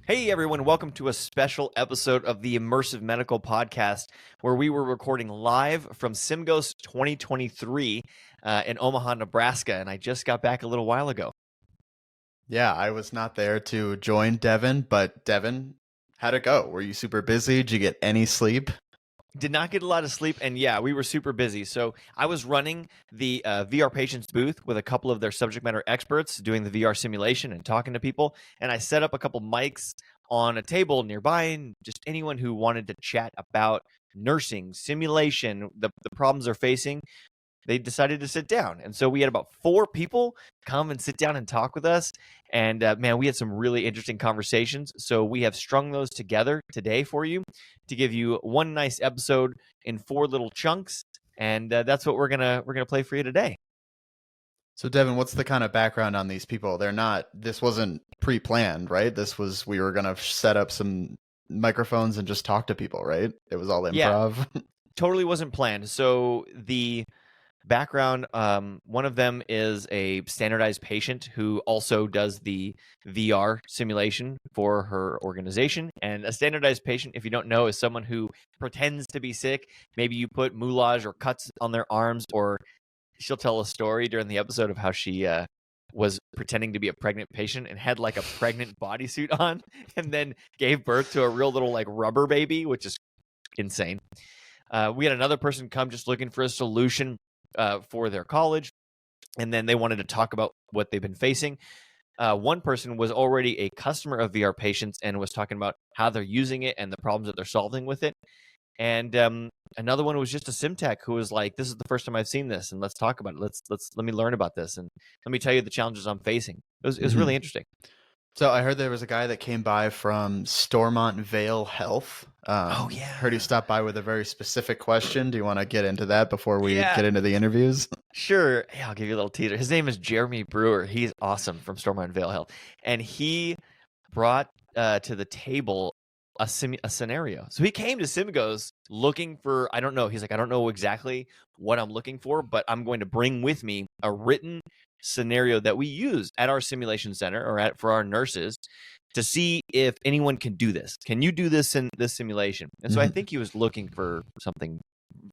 Hey everyone, welcome to a special episode of the Immersive Medical Podcast, where we were recording live from SimGHOSTS 2023 in Omaha, Nebraska, and I just got back a little while ago. Yeah, I was not there to join Devin, but Devin, how'd it go? Were you super busy? Did you get any sleep? Did not get a lot of sleep, and yeah, we were super busy. So I was running the VR Patients booth with a couple of their subject matter experts doing the VR simulation and talking to people, and I set up a couple mics on a table nearby, and just anyone who wanted to chat about nursing, simulation, the problems they're facing, they decided to sit down. And so we had about 4 people come and sit down and talk with us. And man, we had some really interesting conversations. So we have strung those together today for you to give you one nice episode in 4 little chunks. And that's what we're gonna play for you today. So Devin, what's the kind of background on these people? This wasn't pre-planned, right? We were going to set up some microphones and just talk to people, right? It was all improv. Yeah, totally wasn't planned. So the background, one of them is a standardized patient who also does the VR simulation for her organization. And a standardized patient, if you don't know, is someone who pretends to be sick. Maybe you put moulage or cuts on their arms, or she'll tell a story during the episode of how she was pretending to be a pregnant patient and had like a pregnant bodysuit on, and then gave birth to a real little like rubber baby, which is insane. We had another person come just looking for a solution for their college, and then they wanted to talk about what they've been facing. One person was already a customer of VR Patients and was talking about how they're using it and the problems that they're solving with it. And another one was just a sim tech who was like, "This is the first time I've seen this, and let's talk about it. Let me learn about this, and let me tell you the challenges I'm facing." It was really interesting. So I heard there was a guy that came by from Stomont, Vail Health. Oh yeah. Heard he stopped by with a very specific question. Do you want to get into that before we get into the interviews? Sure. Yeah, I'll give you a little teaser. His name is Jeremy Brewer. He's awesome from Stomont Vail Health, and he brought to the table a scenario. So he came to SimGHOSTS looking for, I don't know. He's like, I don't know exactly what I'm looking for, but I'm going to bring with me a written scenario that we use at our simulation center or for our nurses to see if anyone can do this. Can you do this in this simulation? And so I think he was looking for something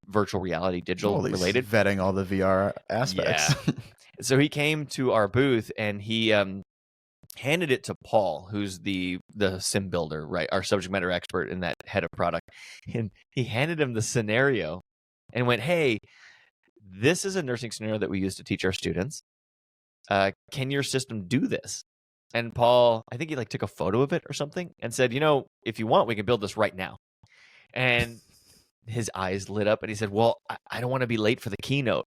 virtual reality, digital related. Vetting all the VR aspects. Yeah. So he came to our booth and he handed it to Paul, who's the sim builder, right? Our subject matter expert and that head of product. And he handed him the scenario and went, "Hey, this is a nursing scenario that we use to teach our students. Can your system do this?" And Paul, I think he like took a photo of it or something and said, "If you want, we can build this right now." And his eyes lit up and he said, "Well, I don't want to be late for the keynote."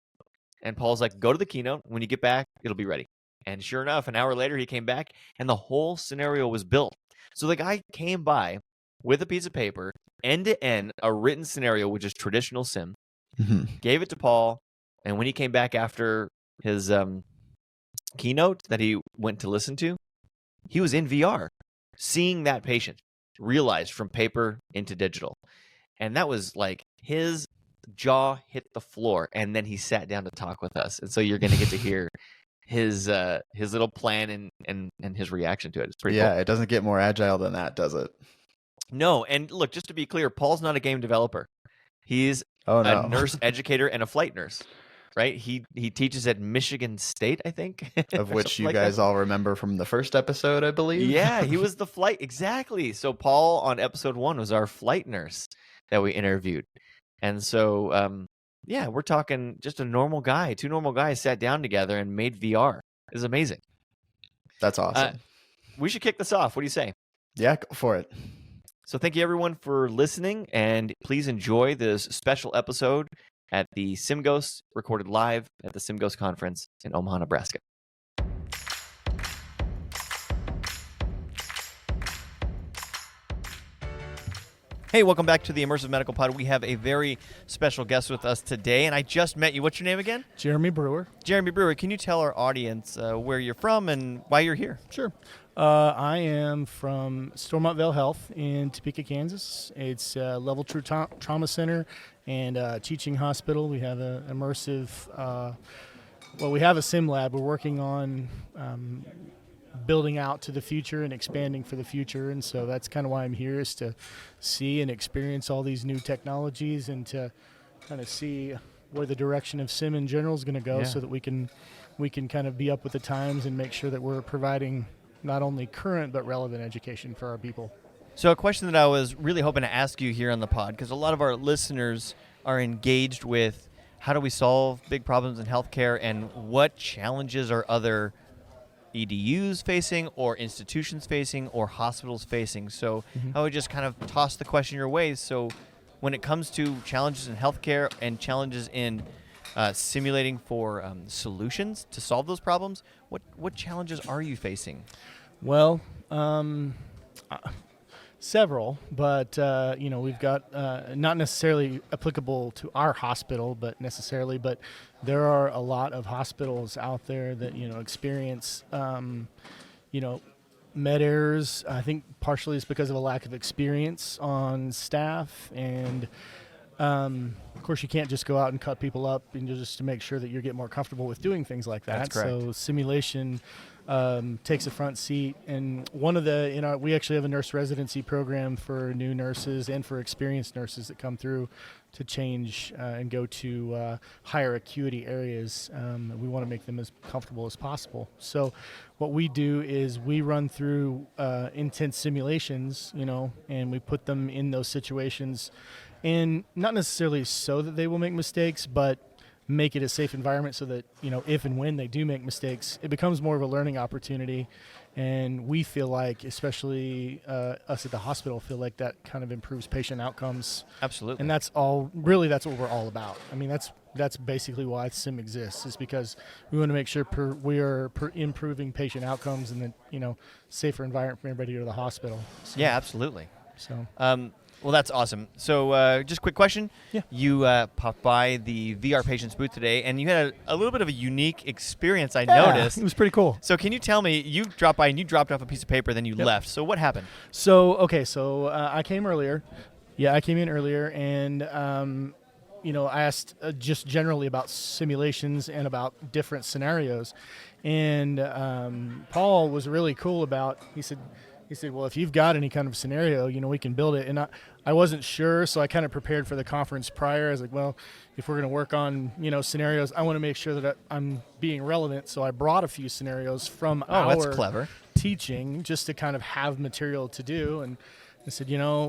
And Paul's like, "Go to the keynote. When you get back, it'll be ready." And sure enough, an hour later, he came back and the whole scenario was built. So the guy came by with a piece of paper, end to end, a written scenario, which is traditional sim, gave it to Paul. And when he came back after his keynote that he went to listen to, he was in VR, seeing that patient realized from paper into digital. And that was like his jaw hit the floor. And then he sat down to talk with us. And so you're going to get to hear his little plan and his reaction to it. It's pretty cool. It doesn't get more agile than that, does it? No. And look, just to be clear, Paul's not a game developer. He's a nurse educator and a flight nurse. Right? He teaches at Michigan State, I think. Of which you guys all remember from the first episode, I believe. Yeah, he was the flight. Exactly. So Paul on episode 1 was our flight nurse that we interviewed. And so, we're talking just a normal guy. 2 normal guys sat down together and made VR. It's amazing. That's awesome. We should kick this off. What do you say? Yeah, go for it. So thank you, everyone, for listening. And please enjoy this special episode at the SimGHOSTS, recorded live at the SimGHOSTS conference in Omaha, Nebraska. Hey, welcome back to the Immersive Medical Pod. We have a very special guest with us today, and I just met you. What's your name again? Jeremy Brewer. Jeremy Brewer. Can you tell our audience where you're from and why you're here? Sure. I am from Stomont Vail Health in Topeka, Kansas. It's a level 2 trauma center and teaching hospital. We have an immersive, we have a sim lab. We're working on building out to the future and expanding for the future. And so that's kind of why I'm here, is to see and experience all these new technologies and to kind of see where the direction of sim in general is going to go, so that we can kind of be up with the times and make sure that we're providing not only current but relevant education for our people. So a question that I was really hoping to ask you here on the pod, because a lot of our listeners are engaged with how do we solve big problems in healthcare, and what challenges are other EDUs facing, or institutions facing, or hospitals facing. So I would just kind of toss the question your way. So when it comes to challenges in healthcare and challenges in simulating for solutions to solve those problems, what challenges are you facing? Well, several, but we've got not necessarily applicable to our hospital, but there are a lot of hospitals out there that experience med errors. I think partially it's because of a lack of experience on staff, and of course you can't just go out and cut people up and just to make sure that you get more comfortable with doing things like that. That's correct. So simulation takes a front seat, and we actually have a nurse residency program for new nurses and for experienced nurses that come through to change and go to higher acuity areas. We want to make them as comfortable as possible. So what we do is we run through intense simulations, and we put them in those situations, and not necessarily so that they will make mistakes, but make it a safe environment so that, if and when they do make mistakes, it becomes more of a learning opportunity. And we feel like, especially us at the hospital, feel like that kind of improves patient outcomes. Absolutely. And that's what we're all about. I mean, that's basically why SIM exists, is because we want to make sure we are improving patient outcomes and then, safer environment for everybody to go to the hospital. So, yeah, absolutely. So. Well, that's awesome. So just a quick question. Yeah. You popped by the VR Patients booth today, and you had a little bit of a unique experience, I noticed. It was pretty cool. So can you tell me, you dropped by and you dropped off a piece of paper, then you left. So what happened? So I came earlier. Yeah, I came in earlier, and I asked just generally about simulations and about different scenarios. And Paul was really cool about, he said, well, if you've got any kind of scenario, we can build it. And I wasn't sure, so I kind of prepared for the conference prior. I was like, well, if we're going to work on, scenarios, I want to make sure that I'm being relevant. So I brought a few scenarios from that's clever. teaching, just to kind of have material to do. And I said,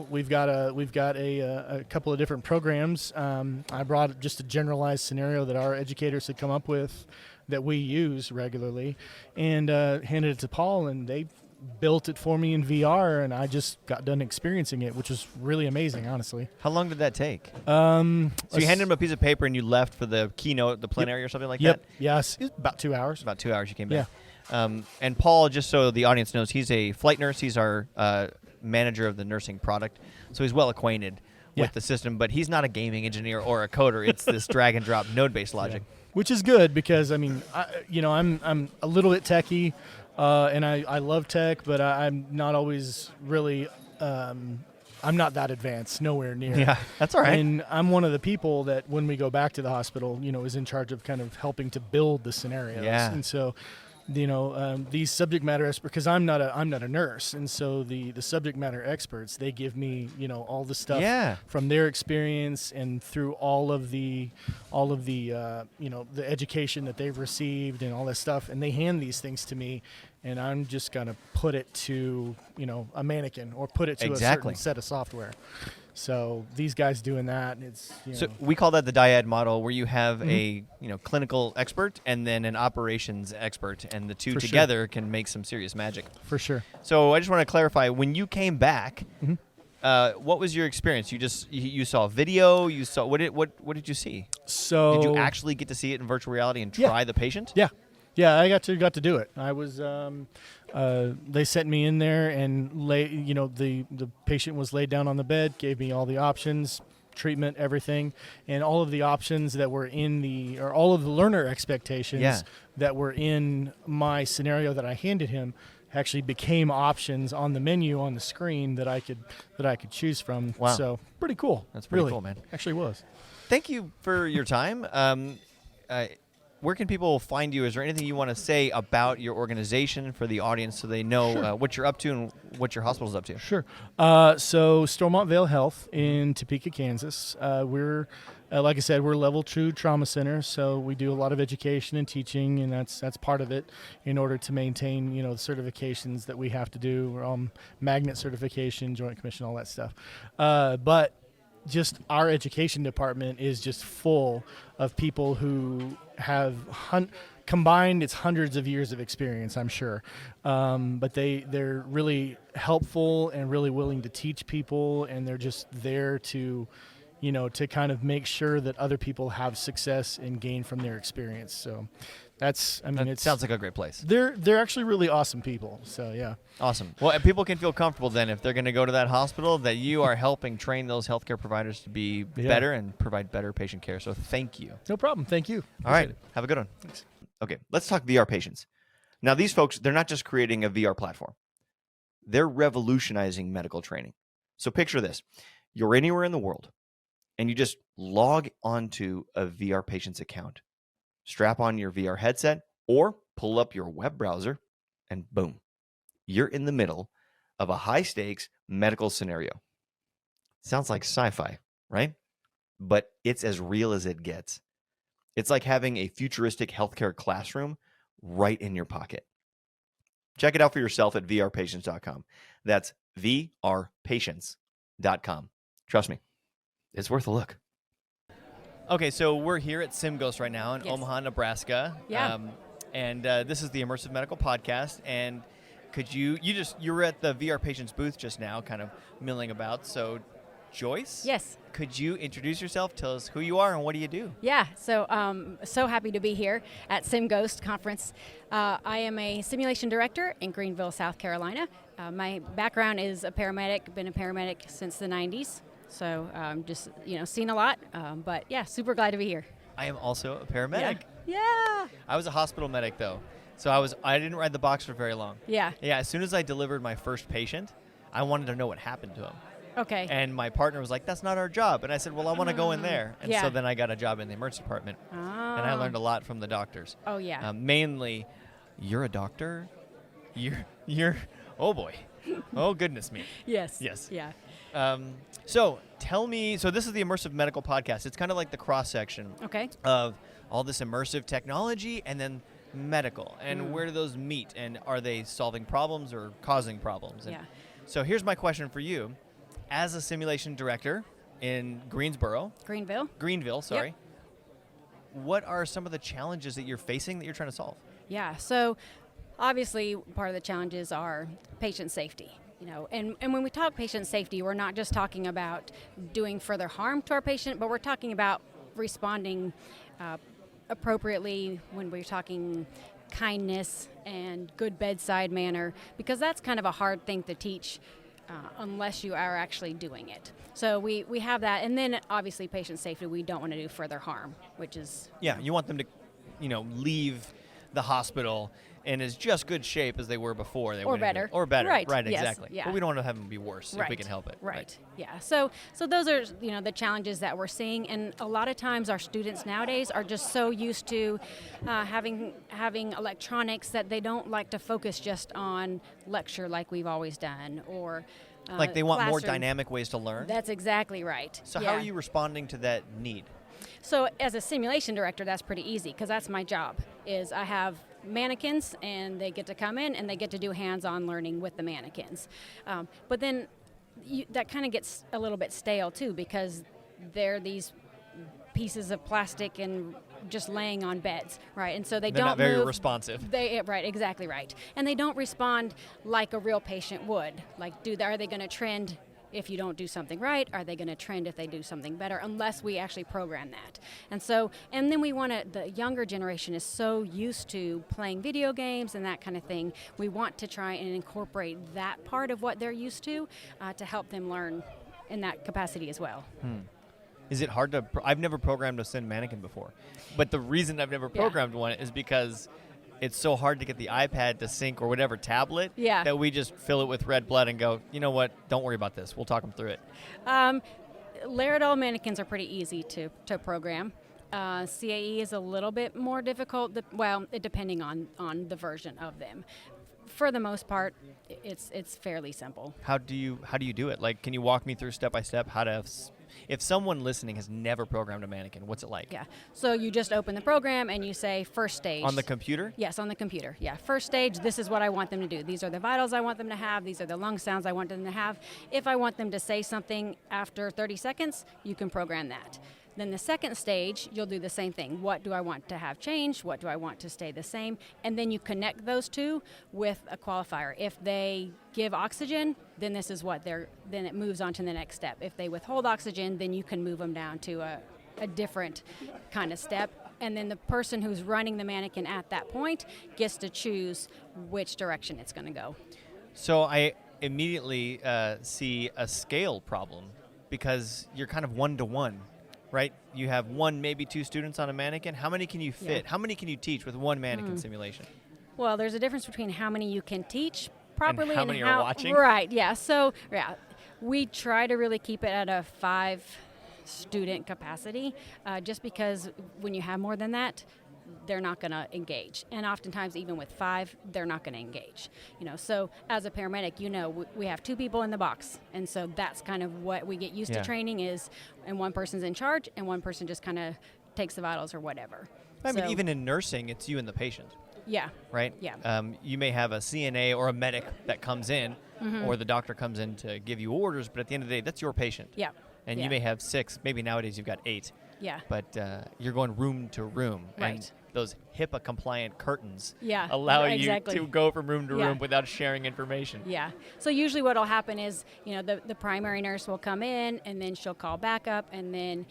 we've got a couple of different programs. I brought just a generalized scenario that our educators had come up with that we use regularly, and handed it to Paul, and they built it for me in VR, and I just got done experiencing it, which was really amazing, honestly. How long did that take? So you handed him a piece of paper and you left for the keynote, the plenary or something like that? Yes, about 2 hours. About 2 hours you came Yeah. back. And Paul, just so the audience knows, he's a flight nurse. He's our manager of the nursing product, so he's well acquainted with the system, but he's not a gaming engineer or a coder. It's this drag and drop node-based logic. Yeah. Which is good, because, I'm a little bit techie, and I love tech, but I'm not always really, I'm not that advanced, nowhere near. Yeah, that's all right. And I'm one of the people that, when we go back to the hospital, is in charge of kind of helping to build the scenarios. Yeah. And so, these subject matter experts, because I'm not a nurse, and so the subject matter experts, they give me, all the stuff from their experience and through all of the the education that they've received and all that stuff, and they hand these things to me, and I'm just gonna put it to a mannequin or put it to a certain set of software. So these guys doing that, it's so we call that the dyad model, where you have a clinical expert and then an operations expert, and the two together can make some serious magic. For sure. So I just want to clarify, when you came back, what was your experience? You saw video. You saw what did you see? So did you actually get to see it in virtual reality and try the patient? Yeah, I got to do it. I was they sent me in there and the patient was laid down on the bed, gave me all the options, treatment, everything, and all of the options that were all of the learner expectations that were in my scenario that I handed him actually became options on the menu on the screen that I could choose from. Wow. So pretty cool. That's pretty cool, man. Actually was. Thank you for your time. where can people find you? Is there anything you want to say about your organization for the audience so they know what you're up to and what your hospital's up to? Sure. So Stomont Vail Health in Topeka, Kansas. We're, like I said, we're level 2 trauma center. So we do a lot of education and teaching, and that's part of it in order to maintain, the certifications that we have to do. We're on magnet certification, Joint Commission, all that stuff. But just our education department is just full of people who have combined, it's hundreds of years of experience, I'm sure. But they're really helpful and really willing to teach people, and they're just there to, to kind of make sure that other people have success and gain from their experience. So it sounds like a great place. They're actually really awesome people. So yeah. Awesome. Well, and people can feel comfortable then if they're going to go to that hospital that you are helping train those healthcare providers to be better and provide better patient care. So thank you. No problem. Thank you. All right. Have a good one. Thanks. Okay, let's talk VR patients. Now, these folks, they're not just creating a VR platform. They're revolutionizing medical training. So picture this. You're anywhere in the world, and you just log onto a VR patient's account. Strap on your VR headset or pull up your web browser, and boom, you're in the middle of a high-stakes medical scenario. Sounds like sci-fi, right? But it's as real as it gets. It's like having a futuristic healthcare classroom right in your pocket. Check it out for yourself at vrpatients.com. That's vrpatients.com. Trust me, it's worth a look. Okay, so we're here at SimGHOSTS right now in Omaha, Nebraska. Yeah. And this is the Immersive Medical Podcast. And could you were at the VR Patients booth just now, kind of milling about. So, Joice? Yes. Could you introduce yourself? Tell us who you are and what do you do? Yeah, so so happy to be here at SimGHOSTS conference. I am a simulation director in Greenville, South Carolina. My background is a paramedic, been a paramedic since the 90s. So just, seen a lot, but yeah, super glad to be here. I am also a paramedic. Yeah. I was a hospital medic though. So I didn't ride the box for very long. Yeah. Yeah, as soon as I delivered my first patient, I wanted to know what happened to him. Okay. And my partner was like, that's not our job. And I said, well, I want to go in there. And Yeah. so then I got a job in the emergency department. Oh. And I learned a lot from the doctors. Oh, yeah. Mainly, you're a doctor? You're oh boy. Oh, goodness me. Yes. Yes. Yeah. So tell me, so this is the Immersive Medical Podcast. It's kind of like the cross-section Okay. of all this immersive technology and then medical. And where do those meet? And are they solving problems or causing problems? And Yeah. So here's my question for you. As a simulation director in Greenville, sorry, what are some of the challenges that you're facing that you're trying to solve? Yeah, so obviously part of the challenges are patient safety. And when we talk patient safety, we're not just talking about doing further harm to our patient, but we're talking about responding appropriately when we're talking kindness and good bedside manner, because that's kind of a hard thing to teach unless you are actually doing it. So we have that, and then obviously patient safety, we don't want to do further harm, which is... Yeah, you want them to, leave the hospital in as just good shape as they were before they went better. into it. Or better. Right, Right, yes, exactly. yeah. But we don't want to have them be worse if we can help it. Right. Yeah. So those are the challenges that we're seeing, and a lot of times our students nowadays are just so used to having electronics that they don't like to focus just on lecture like we've always done, or Like they want more classroom. dynamic ways to learn? That's exactly right. So yeah. how are you responding to that need? So as a simulation director, that's pretty easy because that's my job. Is I have mannequins and they get to come in and they get to do hands-on learning with the mannequins. But then that kind of gets a little bit stale too, because they're these pieces of plastic and just laying on beds, right? And so they're don't not very move. responsive. Right, exactly right. And they don't respond like a real patient would. Like, are they going to trend if you don't do something right? Are they going to trend if they do something better? Unless we actually program that. And then we want to, the younger generation is so used to playing video games and that kind of thing. We want to try and incorporate that part of what they're used to help them learn in that capacity as well. Is it hard to... I've never programmed a Sim mannequin before. But the reason I've never programmed one is because it's so hard to get the iPad to sync or whatever tablet that we just fill it with red blood and go, you know what, don't worry about this. We'll talk them through it. Laerdal mannequins are pretty easy to program. CAE is a little bit more difficult, depending on the version of them. For the most part, it's fairly simple. How do you do it? Like, can you walk me through step by step how to? If someone listening has never programmed a mannequin, what's it like? Yeah. So you just open the program and you say first stage. On the computer? Yes, on the computer. Yeah. First stage, this is what I want them to do. These are the vitals I want them to have. These are the lung sounds I want them to have. If I want them to say something after 30 seconds, you can program that. Then the second stage, you'll do the same thing. What do I want to have changed? What do I want to stay the same? And then you connect those two with a qualifier. If they give oxygen, then this is what then it moves on to the next step. If they withhold oxygen, then you can move them down to a different kind of step. And then the person who's running the mannequin at that point gets to choose which direction it's going to go. So I immediately see a scale problem because you're kind of one-to-one. Right? You have one, maybe two students on a mannequin. How many can you fit? Yeah. How many can you teach with one mannequin simulation? Well, there's a difference between how many you can teach properly and how many are watching. Right, yeah. So, yeah, we try to really keep it at a 5-student capacity just because when you have more than that, they're not going to engage. And oftentimes, even with 5, they're not going to engage. So as a paramedic, we have 2 people in the box. And so that's kind of what we get used to training is, and one person's in charge, and one person just kind of takes the vitals or whatever. I mean, even in nursing, it's you and the patient. Yeah. Right? Yeah. You may have a CNA or a medic that comes in, or the doctor comes in to give you orders, but at the end of the day, that's your patient. Yeah. And you may have 6, maybe nowadays you've got 8. Yeah. But you're going room to room. Right. And those HIPAA-compliant curtains Yeah, allow exactly. you to go from room to room without sharing information. Yeah. So usually what will happen is, the primary nurse will come in, and then she'll call backup, and then,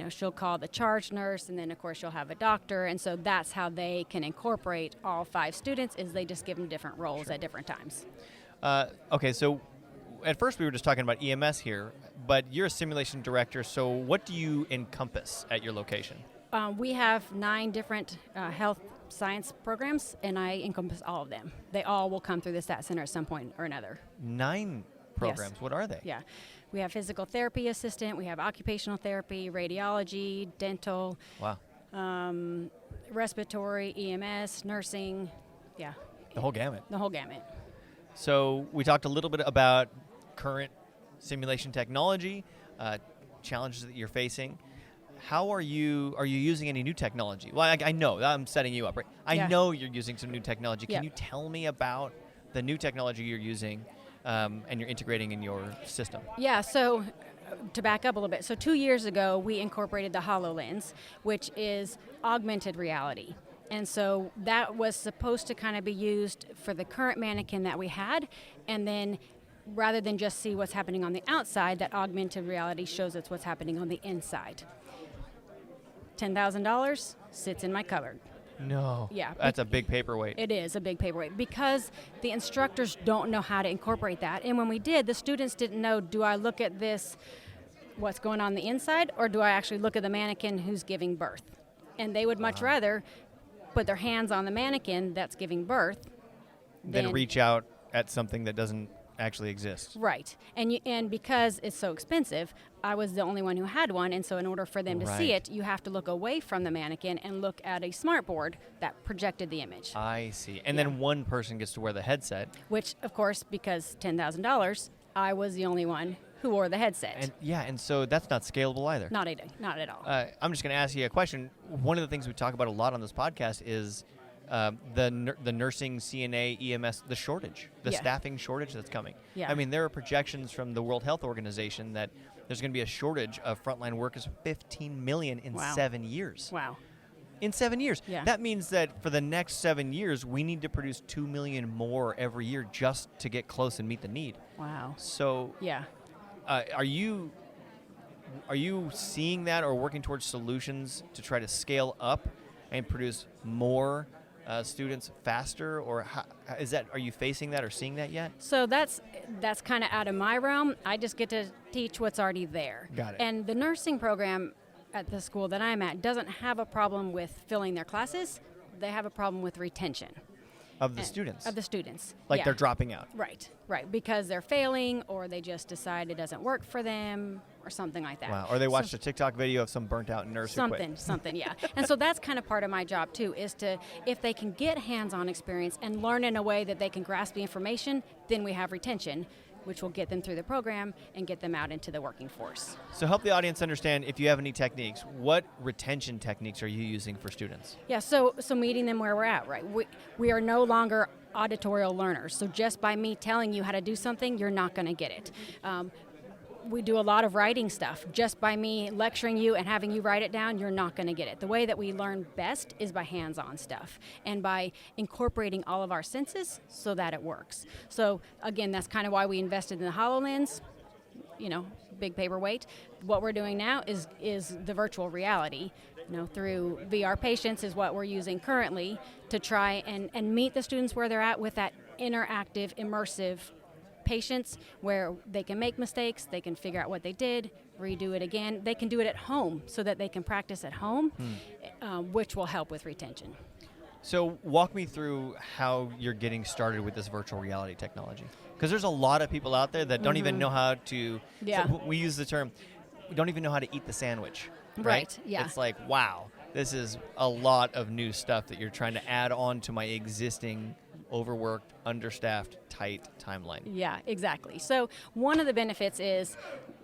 she'll call the charge nurse, and then, of course, she'll have a doctor. And so that's how they can incorporate all 5 students is they just give them different roles at different times. Okay, so at first we were just talking about EMS here, but you're a simulation director, so what do you encompass at your location? We have 9 different health science programs, and I encompass all of them. They all will come through the STAT Center at some point or another. 9 programs? Yes. What are they? Yeah. We have physical therapy assistant, we have occupational therapy, radiology, dental, respiratory, EMS, nursing, The whole gamut. The whole gamut. So we talked a little bit about current simulation technology, challenges that you're facing. How are you using any new technology? Well, I know, I'm setting you up, right? I know you're using some new technology. Can you tell me about the new technology you're using and you're integrating in your system? Yeah, so to back up a little bit. So 2 years ago, we incorporated the HoloLens, which is augmented reality. And so that was supposed to kind of be used for the current mannequin that we had, and then rather than just see what's happening on the outside, that augmented reality shows us what's happening on the inside. $10,000 sits in my cupboard. No. Yeah. That's a big paperweight. It is a big paperweight because the instructors don't know how to incorporate that. And when we did, the students didn't know, do I look at this, what's going on the inside, or do I actually look at the mannequin who's giving birth? And they would much rather put their hands on the mannequin that's giving birth than reach out at something that doesn't actually exist. Right. And because it's so expensive, I was the only one who had one, and so in order for them to see it, you have to look away from the mannequin and look at a smart board that projected the image. I see. And then one person gets to wear the headset. Which, of course, because $10,000, I was the only one who wore the headset. And so that's not scalable either. Not at all. I'm just going to ask you a question. One of the things we talk about a lot on this podcast is the nursing, CNA, EMS, the shortage, the staffing shortage that's coming. Yeah. I mean, there are projections from the World Health Organization that there's going to be a shortage of frontline workers of 15 million in 7 years. Wow. In 7 years. Yeah. That means that for the next 7 years, we need to produce 2 million more every year just to get close and meet the need. Wow. So are you seeing that or working towards solutions to try to scale up and produce more students faster, or are you facing that or seeing that yet? So that's kind of out of my realm. I just get to teach what's already there. Got it. And the nursing program at the school that I'm at doesn't have a problem with filling their classes. They have a problem with retention. Of the students? Of the students. Like they're dropping out. Right, because they're failing, or they just decide it doesn't work for them, or something like that. Wow. Or they watched a TikTok video of some burnt out nurse who quit. Something, yeah. And so that's kind of part of my job too, is to, if they can get hands-on experience and learn in a way that they can grasp the information, then we have retention, which will get them through the program and get them out into the working force. So help the audience understand, if you have any techniques, what retention techniques are you using for students? Yeah, so meeting them where we're at, right? We are no longer auditorial learners. So just by me telling you how to do something, you're not going to get it. We do a lot of writing stuff. Just by me lecturing you and having you write it down, you're not going to get it. The way that we learn best is by hands-on stuff and by incorporating all of our senses so that it works. So again, that's kind of why we invested in the HoloLens, big paperweight. What we're doing now is the virtual reality, through VR Patients is what we're using currently to try and meet the students where they're at with that interactive, immersive patients where they can make mistakes, they can figure out what they did, redo it again. They can do it at home so that they can practice at home, which will help with retention. So walk me through how you're getting started with this virtual reality technology. Because there's a lot of people out there that don't even know how to, so we use the term, we don't even know how to eat the sandwich, right? Yeah. It's like, wow, this is a lot of new stuff that you're trying to add on to my existing overworked, understaffed, tight timeline. Yeah, exactly. So one of the benefits is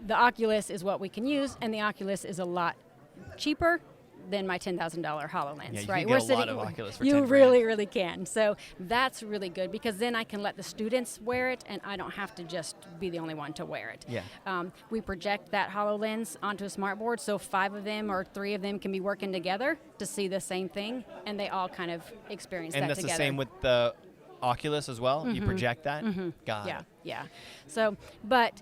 the Oculus is what we can use, and the Oculus is a lot cheaper than my $10,000 HoloLens, Yeah, you right? can get a lot of Oculus for You 10 really, grand. really can. So that's really good because then I can let the students wear it, and I don't have to just be the only one to wear it. Yeah. We project that HoloLens onto a smartboard, so 5 of them or 3 of them can be working together to see the same thing, and they all kind of experience that And that's together. the same with the Oculus as well? You project that? Got it. Yeah. So, but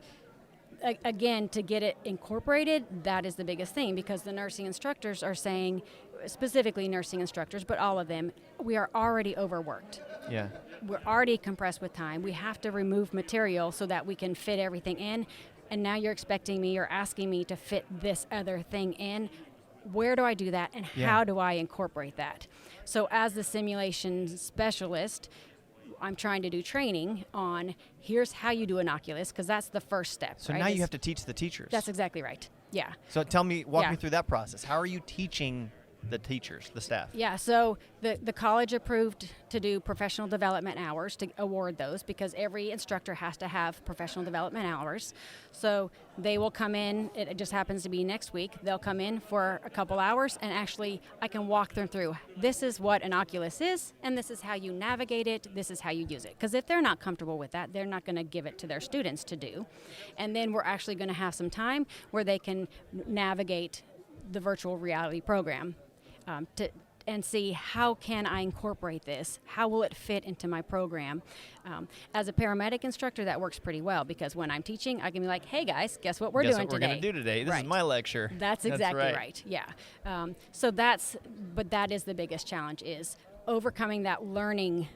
again, to get it incorporated, that is the biggest thing because the nursing instructors are saying, specifically nursing instructors, but all of them, we are already overworked. Yeah. We're already compressed with time. We have to remove material so that we can fit everything in. And now you're expecting me or asking me to fit this other thing in. Where do I do that and how do I incorporate that? So as the simulation specialist, I'm trying to do training on here's how you do an Oculus because that's the first step. So right? now you have to teach the teachers. That's exactly right. Yeah. So walk me through that process. How are you teaching the teachers, the staff? Yeah, so the college approved to do professional development hours to award those because every instructor has to have professional development hours. So they will come in, it just happens to be next week, they'll come in for a couple hours and actually I can walk them through, this is what an Oculus is and this is how you navigate it, this is how you use it. Because if they're not comfortable with that, they're not going to give it to their students to do. And then we're actually going to have some time where they can navigate the virtual reality program. And see how can I incorporate this? How will it fit into my program? As a paramedic instructor, that works pretty well because when I'm teaching, I can be like, hey guys, guess what we're doing today? Guess what we're going to do today? This is my lecture. That's exactly right. Yeah. But that is the biggest challenge is overcoming that learning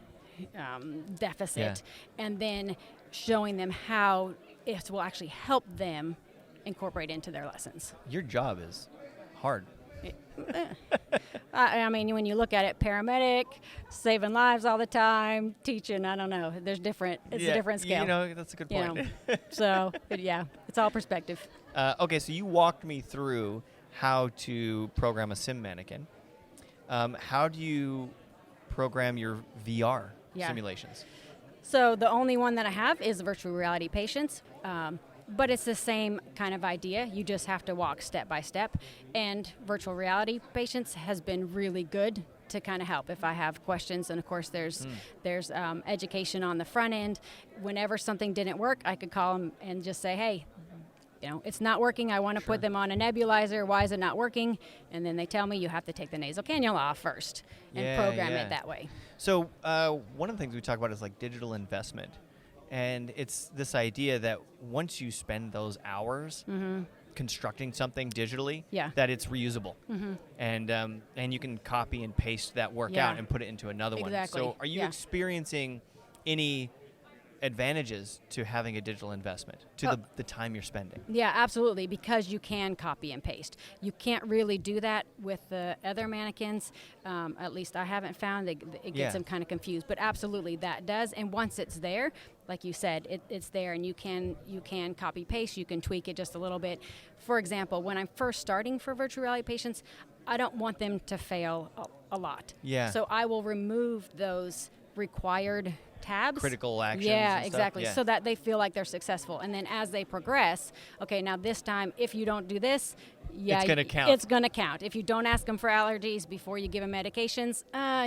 deficit and then showing them how it will actually help them incorporate into their lessons. Your job is hard. I mean, when you look at it, paramedic, saving lives all the time, teaching, I don't know. There's different, it's a different scale. That's a good point. So, but it's all perspective. Okay, so you walked me through how to program a sim mannequin. How do you program your VR simulations? So the only one that I have is virtual reality patients. But it's the same kind of idea. You just have to walk step by step. And virtual reality patients has been really good to kind of help if I have questions. And of course, there's education on the front end. Whenever something didn't work, I could call them and just say, hey, it's not working. I want to put them on a nebulizer. Why is it not working? And then they tell me you have to take the nasal cannula off first and program it that way. So one of the things we talk about is like digital investment. And it's this idea that once you spend those hours constructing something digitally, that it's reusable. And you can copy and paste that work out and put it into another one. So are you experiencing any advantages to having a digital investment, to the time you're spending. Yeah, absolutely, because you can copy and paste. You can't really do that with the other mannequins. At least I haven't found it gets them kind of confused. But absolutely, that does. And once it's there, like you said, it's there, and you can copy paste. You can tweak it just a little bit. For example, when I'm first starting for virtual reality patients, I don't want them to fail a lot. Yeah. So I will remove those required tabs. Critical actions. Yeah, and exactly. Stuff. Yeah. So that they feel like they're successful. And then as they progress, okay, now this time, if you don't do this, it's going to count. It's going to count. If you don't ask them for allergies before you give them medications,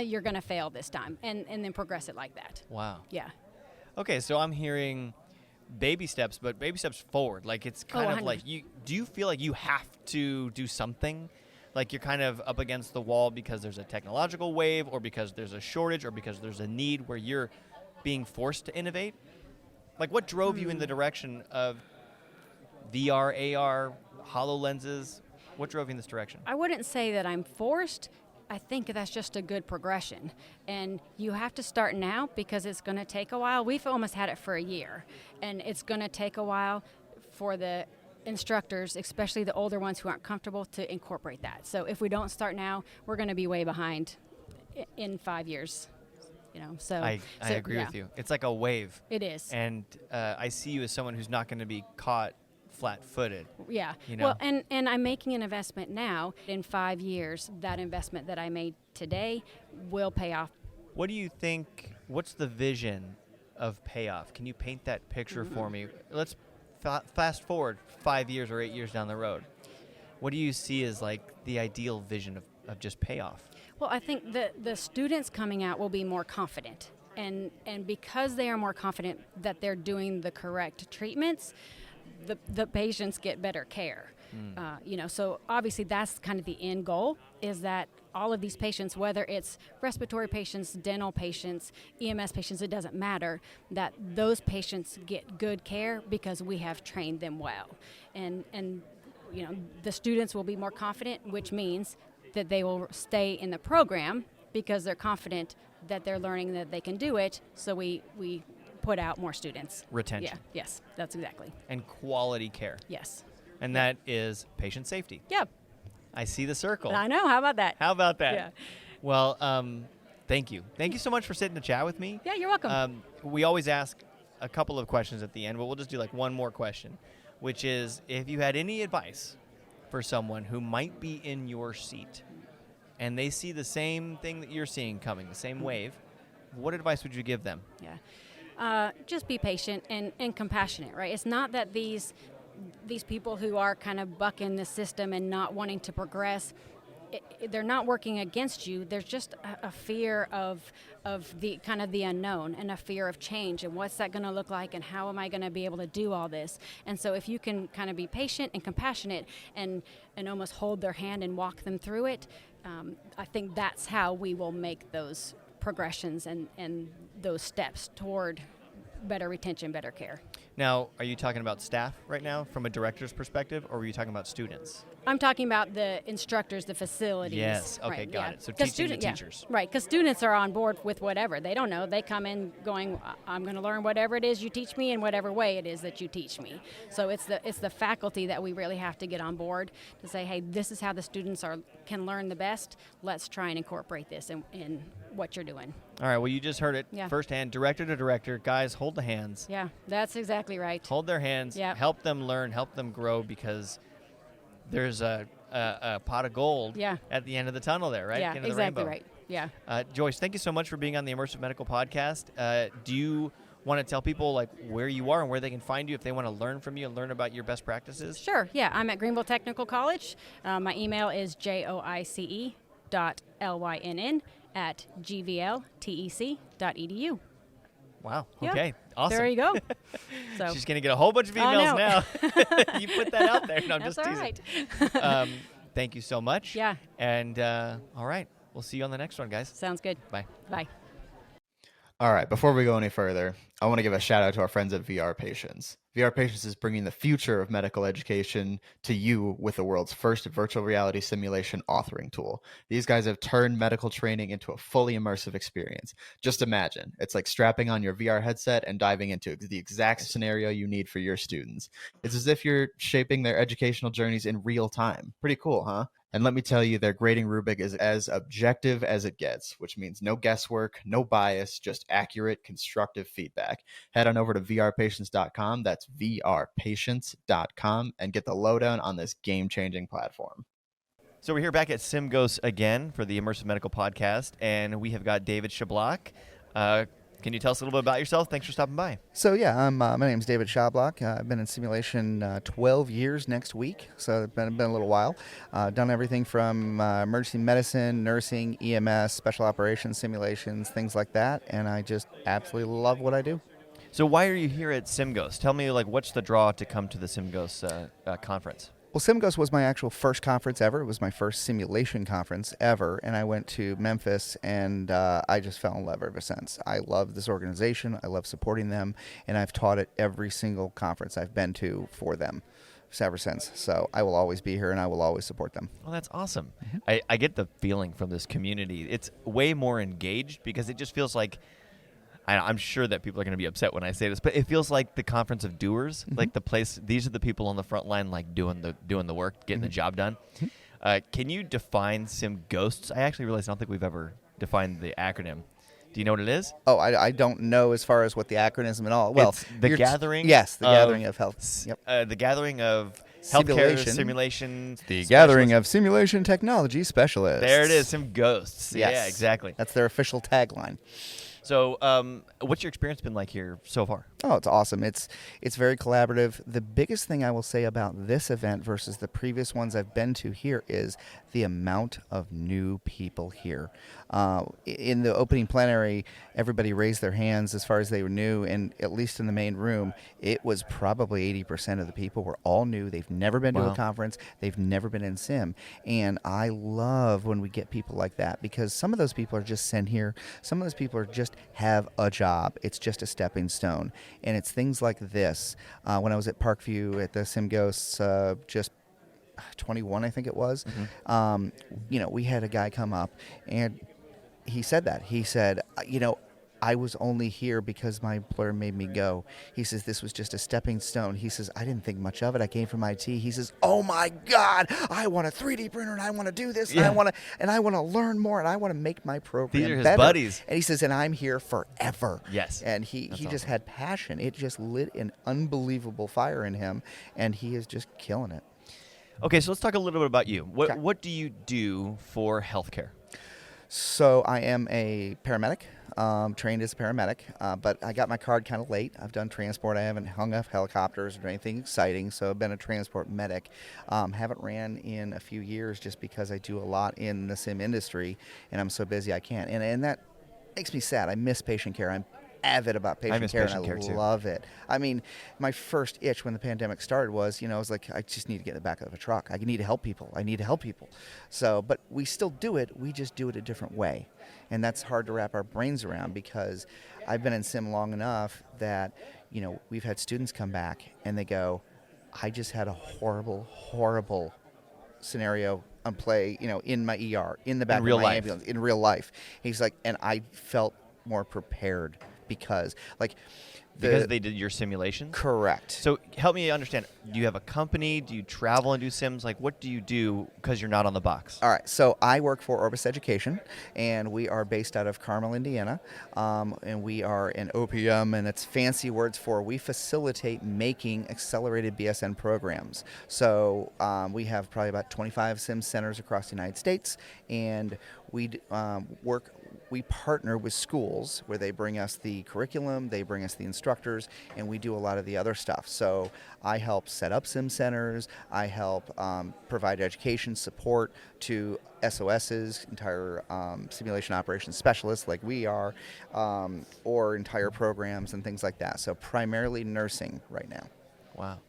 you're going to fail this time. And then progress it like that. Wow. Yeah. Okay, so I'm hearing baby steps, but baby steps forward. Like it's kind of like do you feel like you have to do something? Like you're kind of up against the wall because there's a technological wave, or because there's a shortage, or because there's a need where you're being forced to innovate? Like what drove you in the direction of VR, AR, HoloLenses? What drove you in this direction? I wouldn't say that I'm forced. I think that's just a good progression. And you have to start now because it's going to take a while. We've almost had it for a year. And it's going to take a while for the instructors, especially the older ones who aren't comfortable, to incorporate that. So if we don't start now, we're going to be way behind in 5 years. So I agree with you. It's like a wave. It is. And I see you as someone who's not going to be caught flat-footed. Yeah. Well, and I'm making an investment now. In 5 years, that investment that I made today will pay off. What do you think, what's the vision of payoff? Can you paint that picture for me? Let's fast forward 5 years or 8 years down the road. What do you see as like the ideal vision of just payoff? Well, I think the students coming out will be more confident. And because they are more confident that they're doing the correct treatments, the patients get better care. So obviously that's kind of the end goal, is that all of these patients, whether it's respiratory patients, dental patients, EMS patients, it doesn't matter, that those patients get good care because we have trained them well. And the students will be more confident, which means that they will stay in the program because they're confident that they're learning that they can do it. So we put out more students. Retention. Yeah. Yes, that's exactly. And quality care. Yes. And that is patient safety. Yeah. I see the circle. I know. How about that? How about that? Yeah. Well, thank you. Thank you so much for sitting to chat with me. Yeah, you're welcome. We always ask a couple of questions at the end, but we'll just do like one more question, which is if you had any advice for someone who might be in your seat and they see the same thing that you're seeing coming, the same wave, what advice would you give them? Yeah. Just be patient and compassionate, right? It's not that these people who are kind of bucking the system and not wanting to progress, they're not working against you. There's just a fear of the kind of the unknown, and a fear of change, and what's that going to look like, and how am I going to be able to do all this? And so if you can kind of be patient and compassionate and almost hold their hand and walk them through it, I think that's how we will make those progressions and those steps toward better retention, better care. Now, are you talking about staff right now from a director's perspective, or were you talking about students? I'm talking about the instructors, the facilities. Yes. Okay, right, got it. So teaching the teachers. Yeah, right, because students are on board with whatever. They don't know. They come in going, I'm going to learn whatever it is you teach me in whatever way it is that you teach me. So it's the faculty that we really have to get on board to say, hey, this is how the students can learn the best. Let's try and incorporate this in what you're doing. All right, well, you just heard it Yeah. firsthand, director to director. Guys, hold the hands. Yeah, that's exactly right. Hold their hands. Yeah. Help them learn, help them grow, because there's a pot of gold Yeah. at the end of the tunnel there, right? Yeah, At the end of the exactly rainbow. right. Yeah. Joice, thank you so much for being on the Immersive Medical Podcast. Do you want to tell people like where you are and where they can find you if they want to learn from you and learn about your best practices? Sure, yeah. I'm at Greenville Technical College. My email is joice.lynn@gvltec.edu. Wow. Yeah. Okay. Awesome. There you go. So She's going to get a whole bunch of emails now. You put that out there. No, I'm that's just all teasing. right. Thank you so much. Yeah. And all right. We'll see you on the next one, guys. Sounds good. Bye. Bye. All right, before we go any further, I want to give a shout out to our friends at VR Patients. VR Patients is bringing the future of medical education to you with the world's first virtual reality simulation authoring tool. These guys have turned medical training into a fully immersive experience. Just imagine, it's like strapping on your VR headset and diving into the exact scenario you need for your students. It's as if you're shaping their educational journeys in real time. Pretty cool, huh? And let me tell you, their grading rubric is as objective as it gets, which means no guesswork, no bias, just accurate, constructive feedback. Head on over to vrpatients.com, that's vrpatients.com, and get the lowdown on this game-changing platform. So we're here back at SimGHOSTS again for the Immersive Medical Podcast, and we have got David Shablak. Can you tell us a little bit about yourself? Thanks for stopping by. So yeah, my name's David Shablak. I've been in simulation 12 years next week, so it's been a little while. Done everything from emergency medicine, nursing, EMS, special operations simulations, things like that, and I just absolutely love what I do. So why are you here at SimGHOSTS? Tell me, what's the draw to come to the SimGHOSTS conference? Well, SimGHOSTS was my actual first conference ever. It was my first simulation conference ever, and I went to Memphis, and I just fell in love ever since. I love this organization. I love supporting them, and I've taught at every single conference I've been to for them ever since. So I will always be here, and I will always support them. Well, that's awesome. I get the feeling from this community. It's way more engaged because it just feels like, I'm sure that people are going to be upset when I say this, but it feels like the conference of doers, like the place. These are the people on the front line, doing the work, getting the job done. Can you define SimGHOSTS? I actually realized I don't think we've ever defined the acronym. Do you know what it is? Oh, I don't know as far as what the acronym at all. Well, it's the gathering. Yes, the gathering of health. Yep. The gathering of healthcare simulation. The gathering of simulation technology specialists. There it is, SimGHOSTS. Yes. Yeah, exactly. That's their official tagline. So, what's your experience been like here so far? Oh, it's awesome. It's very collaborative. The biggest thing I will say about this event versus the previous ones I've been to here is the amount of new people here. In the opening plenary, everybody raised their hands as far as they were new, and at least in the main room, it was probably 80% of the people were all new. They've never been to a conference. They've never been in sim. And I love when we get people like that, because some of those people are just sent here. Some of those people are just have a job. It's just a stepping stone. And it's things like this. When I was at Parkview at the SimGHOSTS just 21, I think it was, we had a guy come up, and he said that. He said, I was only here because my employer made me go. He says, this was just a stepping stone. He says, I didn't think much of it. I came from IT. He says, oh my God, I want a 3D printer, and I want to do this, and I want to learn more, and I want to make my program These are his better. buddies. And he says, and I'm here forever. Yes. And he awesome. just had passion. It just lit an unbelievable fire in him, and he is just killing it. Okay, so let's talk a little bit about you. What do you do for healthcare? So I am a paramedic, trained as a paramedic, but I got my card kind of late. I've done transport. I haven't hung up helicopters or anything exciting, so I've been a transport medic. Haven't ran in a few years just because I do a lot in the sim industry, and I'm so busy I can't. And that makes me sad. I miss patient care. I'm avid about patient care, and I love it. I mean, my first itch when the pandemic started was, I was like, I just need to get in the back of a truck. I need to help people. So, but we still do it. We just do it a different way. And that's hard to wrap our brains around, because I've been in sim long enough that, we've had students come back and they go, I just had a horrible scenario on play, in my ER, in the back of my ambulance, in real life. He's like, and I felt more prepared because they did your simulations? Correct. So help me understand. Do you have a company? Do you travel and do sims? What do you do because you're not on the box? All right. So I work for Orbis Education, and we are based out of Carmel, Indiana. And we are an OPM, and it's fancy words for we facilitate making accelerated BSN programs. So we have probably about 25 sim centers across the United States, and we we partner with schools where they bring us the curriculum, they bring us the instructors, and we do a lot of the other stuff. So I help set up sim centers, I help provide education support to SOSs, entire simulation operations specialists like we are, or entire programs and things like that. So primarily nursing right now. Wow.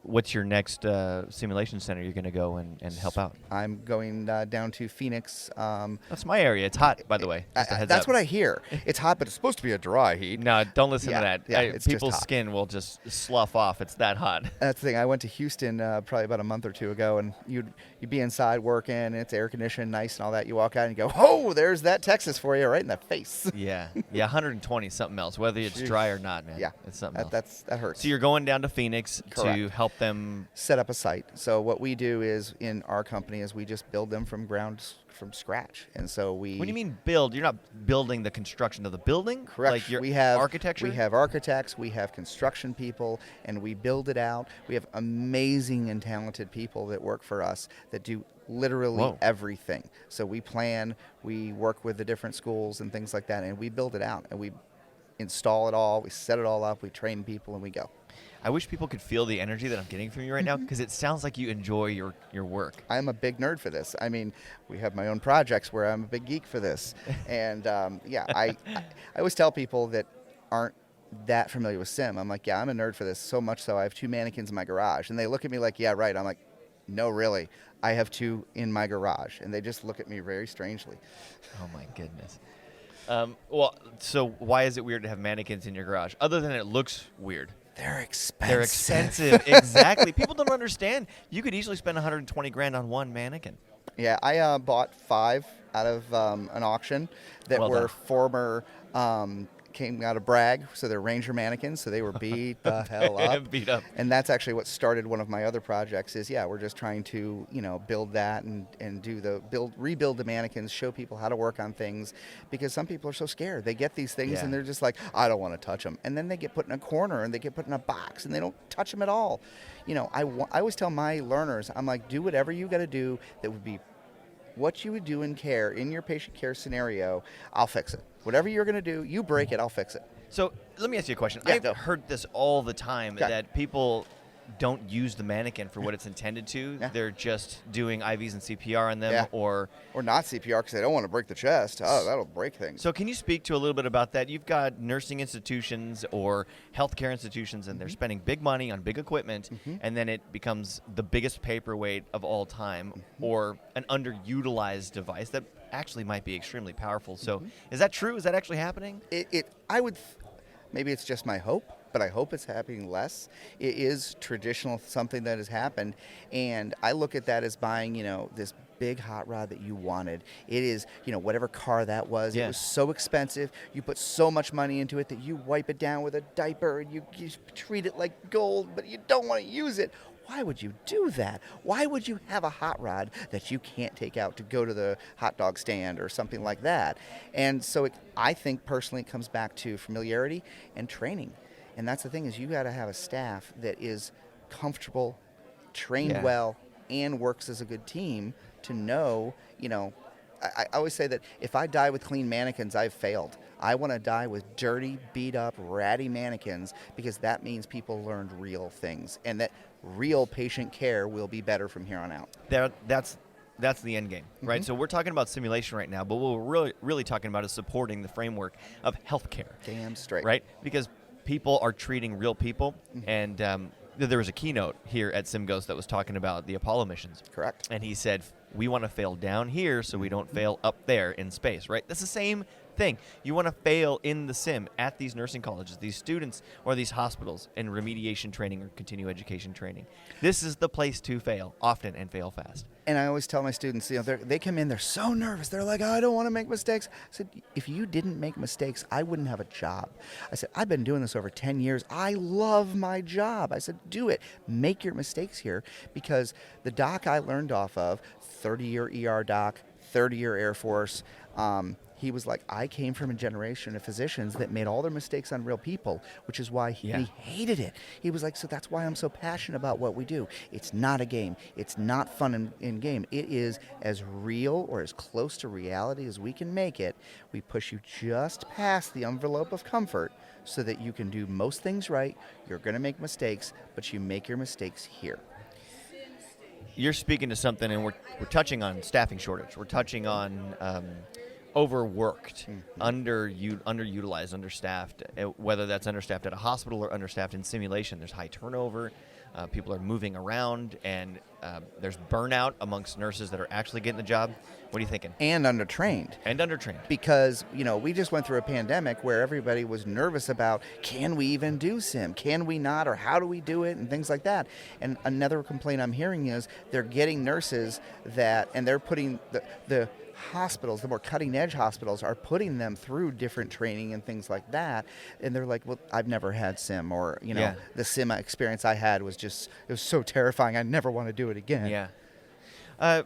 what's your next simulation center you're going to go and help out? I'm going down to Phoenix. That's my area. It's hot, by the way. Just a heads That's up. what I hear. It's hot, but it's supposed to be a dry heat. No, don't listen Yeah, to that. yeah, it's just People's hot. skin will just slough off. It's that hot. That's the thing. I went to Houston probably about a month or two ago, and you'd be inside working, and it's air conditioned, nice, and all that. You walk out and you go, "Oh, there's that Texas for you, right in the face." Yeah, 120 something else. Whether it's dry or not, man. Yeah, it's something else. that hurts. So you're going down to Phoenix to Correct. help them. Set up a site. So what we do is in our company is we just build them from scratch, and so we. When you mean build, you're not building the construction of the building. Correct. Like your we have architecture. We have architects. We have construction people, and we build it out. We have amazing and talented people that work for us that do literally Whoa. everything. So we plan. We work with the different schools and things like that, and we build it out, and we install it all. We set it all up. We train people, and we go. I wish people could feel the energy that I'm getting from you right now, because it sounds like you enjoy your work. I'm a big nerd for this. I mean, we have my own projects where I'm a big geek for this. And I always tell people that aren't that familiar with sim, I'm like, yeah, I'm a nerd for this, so much so I have 2 mannequins in my garage. And they look at me like, yeah, right. I'm like, no, really. I have 2 in my garage. And they just look at me very strangely. Oh, my goodness. Well, so why is it weird to have mannequins in your garage? Other than it looks weird. They're expensive. They're expensive. Exactly. People don't understand. You could easily spend 120 grand on one mannequin. Yeah, I bought 5 out of an auction that Well were done. former, came out of Bragg, so they're Ranger mannequins, so they were beat the hell up. Beat up. And that's actually what started one of my other projects is, we're just trying to, build that and do rebuild the mannequins, show people how to work on things, because some people are so scared. They get these things Yeah. and they're just like, I don't want to touch them. And then they get put in a corner and they get put in a box and they don't touch them at all. I always tell my learners, I'm like, do whatever you got to do that would be what you would do in your patient care scenario. I'll fix it. Whatever you're going to do, you break it, I'll fix it. So let me ask you a question. Yeah, I've go. heard this all the time, Okay. that people don't use the mannequin for what it's intended to. Yeah. They're just doing IVs and CPR on them. Yeah. Or not CPR because they don't want to break the chest. Oh, that'll break things. So can you speak to a little bit about that? You've got nursing institutions or healthcare institutions, and they're spending big money on big equipment, and then it becomes the biggest paperweight of all time, or an underutilized device that actually might be extremely powerful. So is that true? Is that actually happening? Maybe it's just my hope, but I hope it's happening less. It is traditional, something that has happened, and I look at that as buying, this big hot rod that you wanted. It is, whatever car that was. Yeah. It was so expensive. You put so much money into it that you wipe it down with a diaper and you treat it like gold, but you don't want to use it. Why would you do that? Why would you have a hot rod that you can't take out to go to the hot dog stand or something like that? And so I think personally it comes back to familiarity and training. And that's the thing is you got to have a staff that is comfortable, trained well, and works as a good team to know, I always say that if I die with clean mannequins, I've failed. I want to die with dirty, beat up, ratty mannequins because that means people learned real things and that real patient care will be better from here on out. That's the end game, right? So we're talking about simulation right now, but what we're really talking about is supporting the framework of healthcare. Damn straight. Right? Because people are treating real people, and there was a keynote here at SimGHOSTS that was talking about the Apollo missions. Correct. And he said, we want to fail down here so we don't fail up there in space, right? That's the same thing. You want to fail in the sim at these nursing colleges, these students, or these hospitals in remediation training or continuing education training. This is the place to fail often and fail fast. And I always tell my students, they come in, they're so nervous. They're like, I don't want to make mistakes. I said, if you didn't make mistakes, I wouldn't have a job. I said, I've been doing this over 10 years. I love my job. I said, do it. Make your mistakes here because the doc I learned off of, 30-year ER doc, 30-year Air Force, he was like, I came from a generation of physicians that made all their mistakes on real people, which is why he hated it. He was like, so that's why I'm so passionate about what we do. It's not a game. It's not fun in game. It is as real or as close to reality as we can make it. We push you just past the envelope of comfort so that you can do most things right. You're going to make mistakes, but you make your mistakes here. You're speaking to something, and we're touching on staffing shortage. We're touching on overworked, underutilized, understaffed, whether that's understaffed at a hospital or understaffed in simulation. There's high turnover. People are moving around, and there's burnout amongst nurses that are actually getting the job. What are you thinking? And undertrained. And undertrained. Because, we just went through a pandemic where everybody was nervous about, can we even do sim? Can we not? Or how do we do it? And things like that. And another complaint I'm hearing is they're getting nurses and they're putting the hospitals, the more cutting edge hospitals, are putting them through different training and things like that. And they're like, well, I've never had sim, or, the sim experience I had was it was so terrifying. I never want to do it again. Yeah.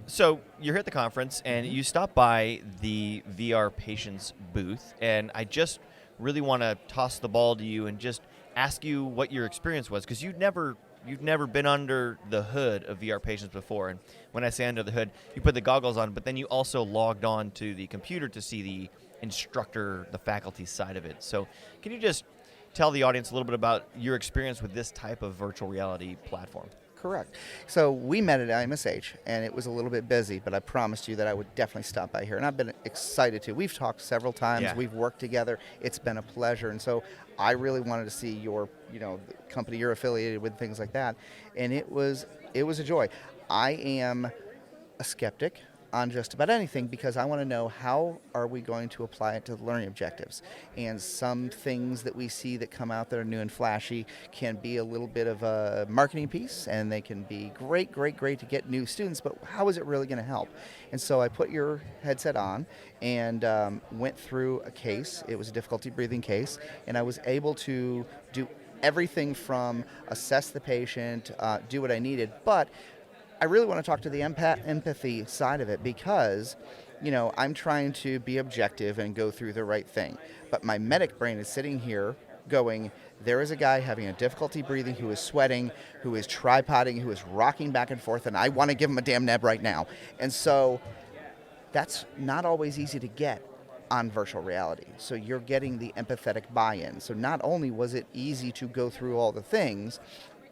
So you're here at the conference, and you stopped by the VR Patients booth, and I just really want to toss the ball to you and just ask you what your experience was, because you've never been under the hood of VR Patients before. And when I say under the hood, you put the goggles on, but then you also logged on to the computer to see the instructor, the faculty side of it. So can you just tell the audience a little bit about your experience with this type of virtual reality platform? Correct. So we met at IMSH, and it was a little bit busy, but I promised you that I would definitely stop by here, and I've been excited to. We've talked several times. Yeah. We've worked together. It's been a pleasure, and so I really wanted to see your, the company you're affiliated with, things like that, and it was a joy. I am a skeptic on just about anything because I want to know how are we going to apply it to the learning objectives. And some things that we see that come out that are new and flashy can be a little bit of a marketing piece, and they can be great to get new students, but how is it really going to help? And so I put your headset on and went through a case. It was a difficulty breathing case, and I was able to do everything from assess the patient, do what I needed, but I really want to talk to the empathy side of it because, I'm trying to be objective and go through the right thing. But my medic brain is sitting here going, there is a guy having a difficulty breathing who is sweating, who is tripoding, who is rocking back and forth, and I want to give him a damn neb right now. And so that's not always easy to get on virtual reality. So you're getting the empathetic buy-in. So not only was it easy to go through all the things,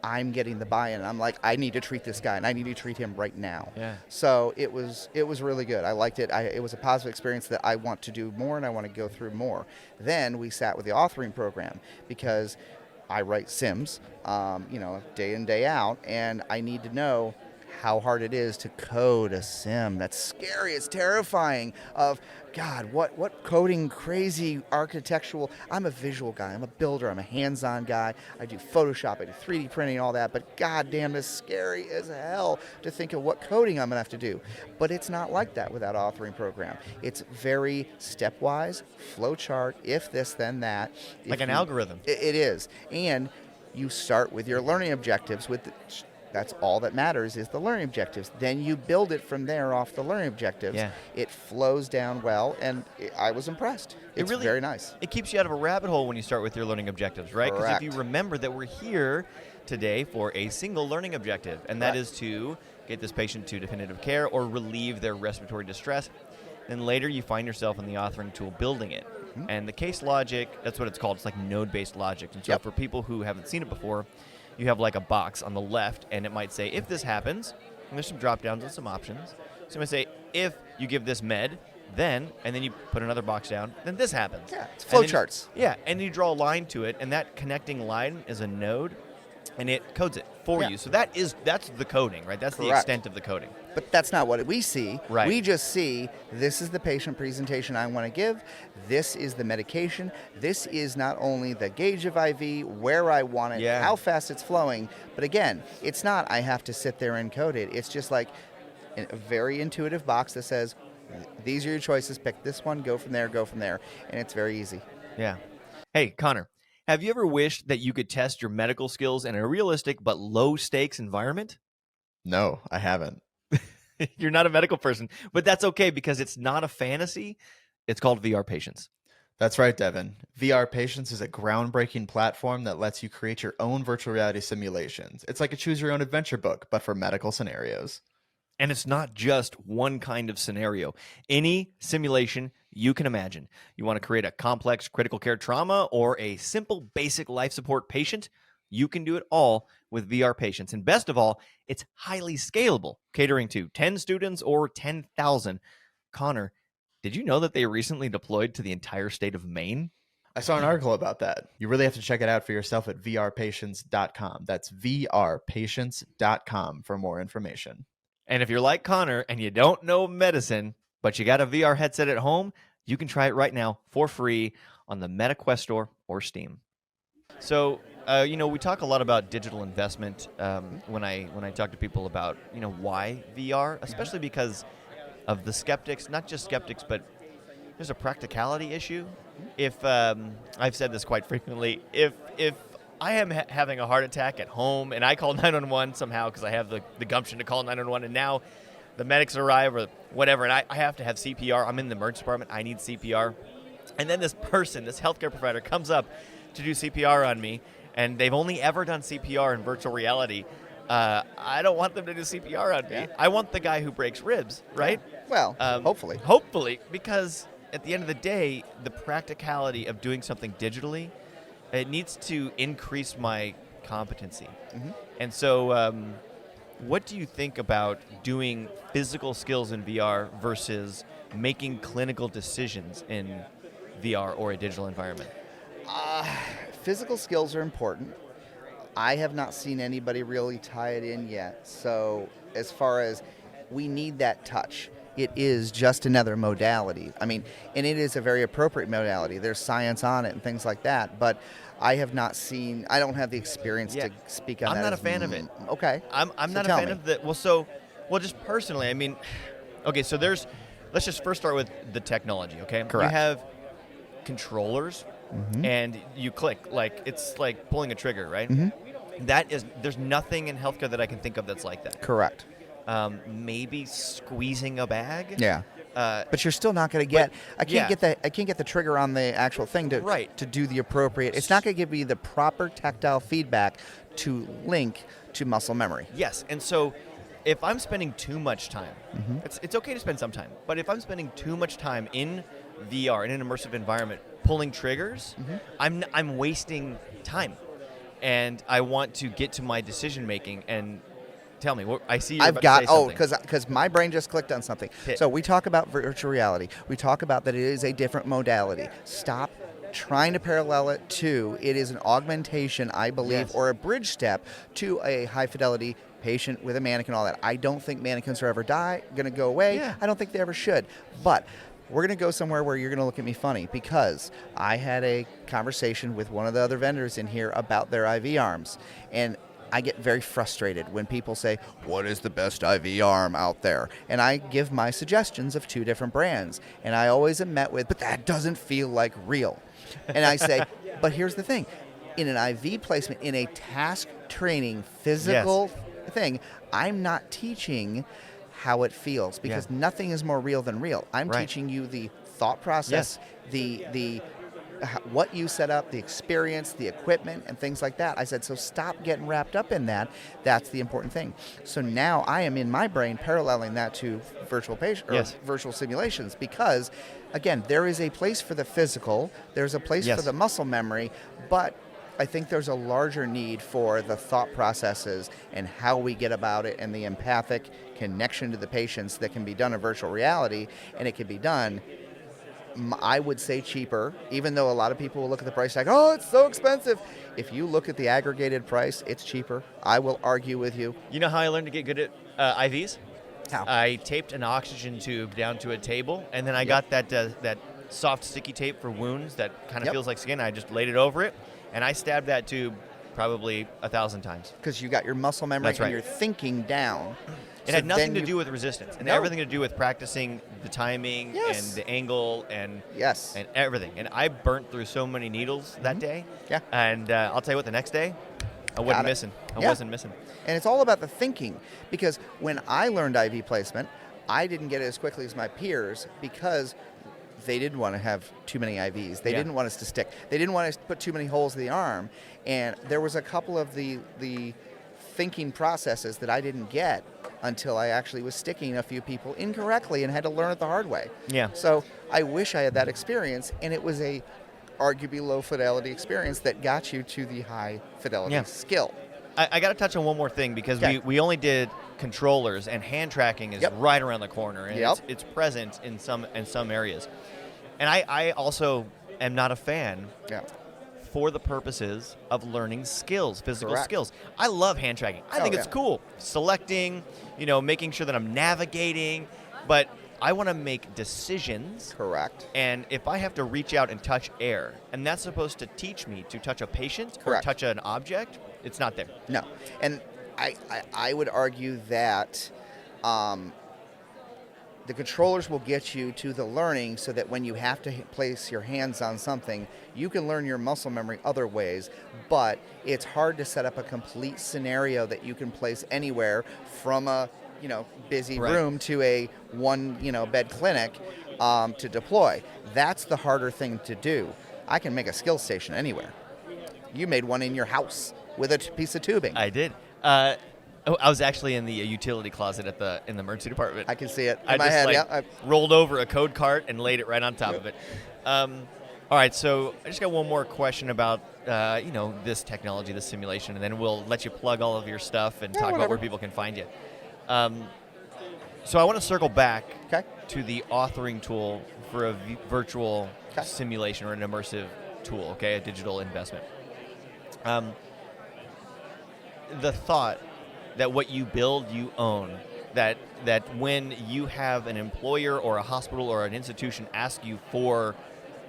I'm getting the buy-in. I'm like, I need to treat this guy, and I need to treat him right now. Yeah. So it was really good. I liked it. It was a positive experience that I want to do more, and I want to go through more. Then we sat with the authoring program because I write sims, day in, day out, and I need to know how hard it is to code a sim. That's scary. It's terrifying. God, what coding, crazy architectural. I'm a visual guy. I'm a builder. I'm a hands-on guy. I do Photoshop. I do 3D printing and all that. But goddamn, it's scary as hell to think of what coding I'm going to have to do. But it's not like that without authoring program. It's very stepwise, flowchart, if this, then that. Like an algorithm. It is. And you start with your learning objectives that's all that matters is the learning objectives. Then you build it from there off the learning objectives. Yeah. It flows down well, and I was impressed. It's really very nice. It keeps you out of a rabbit hole when you start with your learning objectives, right? Because if you remember that we're here today for a single learning objective, and that is to get this patient to definitive care or relieve their respiratory distress. Then later you find yourself in the authoring tool building it. Mm-hmm. And the case logic, that's what it's called. It's like node-based logic. And so for people who haven't seen it before, you have like a box on the left, and it might say, if this happens, and there's some drop-downs and some options. So it might say, if you give this med, then, and then you put another box down, then this happens. Yeah, it's flowcharts. Yeah, and you draw a line to it, and that connecting line is a node, and it codes it for you. So that's the coding, right? That's the extent of the coding. But that's not what we see. Right. We just see, this is the patient presentation I want to give. This is the medication. This is not only the gauge of IV, where I want it, how fast it's flowing. But again, it's not I have to sit there and code it. It's just like a very intuitive box that says, these are your choices. Pick this one, go from there. And it's very easy. Yeah. Hey, Connor, have you ever wished that you could test your medical skills in a realistic but low-stakes environment? No, I haven't. You're not a medical person, but that's okay because it's not a fantasy. It's called VR Patients. That's right, Devin. VR Patients is a groundbreaking platform that lets you create your own virtual reality simulations. It's like a choose-your-own-adventure book, but for medical scenarios. And it's not just one kind of scenario. Any simulation you can imagine. You want to create a complex critical care trauma or a simple basic life support patient? You can do it all with VR Patients. And best of all, it's highly scalable, catering to 10 students or 10,000. Connor, did you know that they recently deployed to the entire state of Maine? I saw an article about that. You really have to check it out for yourself at vrpatients.com. That's vrpatients.com for more information. And if you're like Connor and you don't know medicine, but you got a VR headset at home, you can try it right now for free on the MetaQuest store or Steam. So, we talk a lot about digital investment when I talk to people about, why VR, especially because of the skeptics, not just skeptics, but there's a practicality issue. If I've said this quite frequently, if I am having a heart attack at home and I call 911 somehow because I have the gumption to call 911, and now the medics arrive or whatever, and I have to have CPR. I'm in the emergency department. I need CPR. And then this healthcare provider comes up to do CPR on me, and they've only ever done CPR in virtual reality. I don't want them to do CPR on me. Yeah. I want the guy who breaks ribs, right? Well, hopefully. Hopefully, because at the end of the day, the practicality of doing something digitally, it needs to increase my competency. Mm-hmm. And so what do you think about doing physical skills in VR versus making clinical decisions in VR or a digital environment? Physical skills are important. I have not seen anybody really tie it in yet. So as far as we need that touch, it is just another modality. I mean, and it is a very appropriate modality. There's science on it and things like that. But I have not seen, I don't have the experience to speak on that. I'm not a fan of it. Okay. I'm not a fan of the, well, just personally, I mean, okay, so let's just first start with the technology, okay? Correct. You have controllers, and you click, it's like pulling a trigger, right? There's nothing in healthcare that I can think of that's like that. Correct. Maybe squeezing a bag. Yeah. But you're still not going to get. I can't get the trigger on the actual thing to do the appropriate. It's not going to give me the proper tactile feedback to link to muscle memory. Yes, and so if I'm spending too much time, it's okay to spend some time, but if I'm spending too much time in VR in an immersive environment pulling triggers, I'm wasting time, and I want to get to my decision making. And tell me, what I see. You're about to say something. Because my brain just clicked on something. So we talk about virtual reality. We talk about that it is a different modality. Stop trying to parallel it to, it is an augmentation, I believe, or a bridge step to a high fidelity patient with a mannequin, all that. I don't think mannequins are ever going to go away. Yeah. I don't think they ever should. But we're going to go somewhere where you're going to look at me funny, because I had a conversation with one of the other vendors in here about their IV arms. And I get very frustrated when people say, what is the best IV arm out there? And I give my suggestions of 2 different brands. And I always am met with, but that doesn't feel like real. And I say, but here's the thing. In an IV placement, in a task training physical thing, I'm not teaching how it feels, because nothing is more real than real. I'm teaching you the thought process, the what you set up, the experience, the equipment, and things like that. I said, so stop getting wrapped up in that. That's the important thing. So now I am in my brain paralleling that to virtual virtual simulations, because, again, there is a place for the physical, there's a place for the muscle memory, but I think there's a larger need for the thought processes and how we get about it, and the empathic connection to the patients that can be done in virtual reality, and it can be done, I would say, cheaper, even though a lot of people will look at the price like, oh, it's so expensive. If you look at the aggregated price, it's cheaper. I will argue with you. You know how I learned to get good at IVs? How? I taped an oxygen tube down to a table, and then I got that soft sticky tape for wounds that kind of feels like skin. I just laid it over it, and I stabbed that tube probably 1,000 times. Because you got your muscle memory and you're thinking down. It had nothing to do with resistance, and everything to do with practicing the timing and the angle and everything. And I burnt through so many needles that day. Yeah. And I'll tell you what, the next day, I wasn't missing. I wasn't missing. And it's all about the thinking, because when I learned IV placement, I didn't get it as quickly as my peers, because they didn't want to have too many IVs. They didn't want us to stick. They didn't want us to put too many holes in the arm. And there was a couple of the thinking processes that I didn't get until I actually was sticking a few people incorrectly and had to learn it the hard way. Yeah. So I wish I had that experience, and it was a arguably low fidelity experience that got you to the high fidelity skill. I got to touch on one more thing, because we only did controllers, and hand tracking is right around the corner, and it's present in some areas. And I also am not a fan Yeah. for the purposes of learning skills, physical Correct. skills. I love hand tracking. I think it's yeah. cool. Selecting, making sure that I'm navigating, but I want to make decisions. Correct. And if I have to reach out and touch air, and that's supposed to teach me to touch a patient or Correct. touch an object, it's not there. No. And I would argue that the controllers will get you to the learning so that when you have to place your hands on something, you can learn your muscle memory other ways, but it's hard to set up a complete scenario that you can place anywhere from a busy Right. room to a one bed clinic to deploy. That's the harder thing to do. I can make a skill station anywhere. You made one in your house with a piece of tubing. I did. I was actually in the utility closet in the emergency department. I can see it in I my just head. like, Yeah, rolled over a code cart and laid it right on top of it. All right, so I just got one more question about this technology, this simulation, and then we'll let you plug all of your stuff and talk about where people can find you. So I want to circle back Okay. to the authoring tool for a virtual Okay. simulation or an immersive tool, okay, a digital investment. The thought that what you build, you own, that when you have an employer or a hospital or an institution ask you for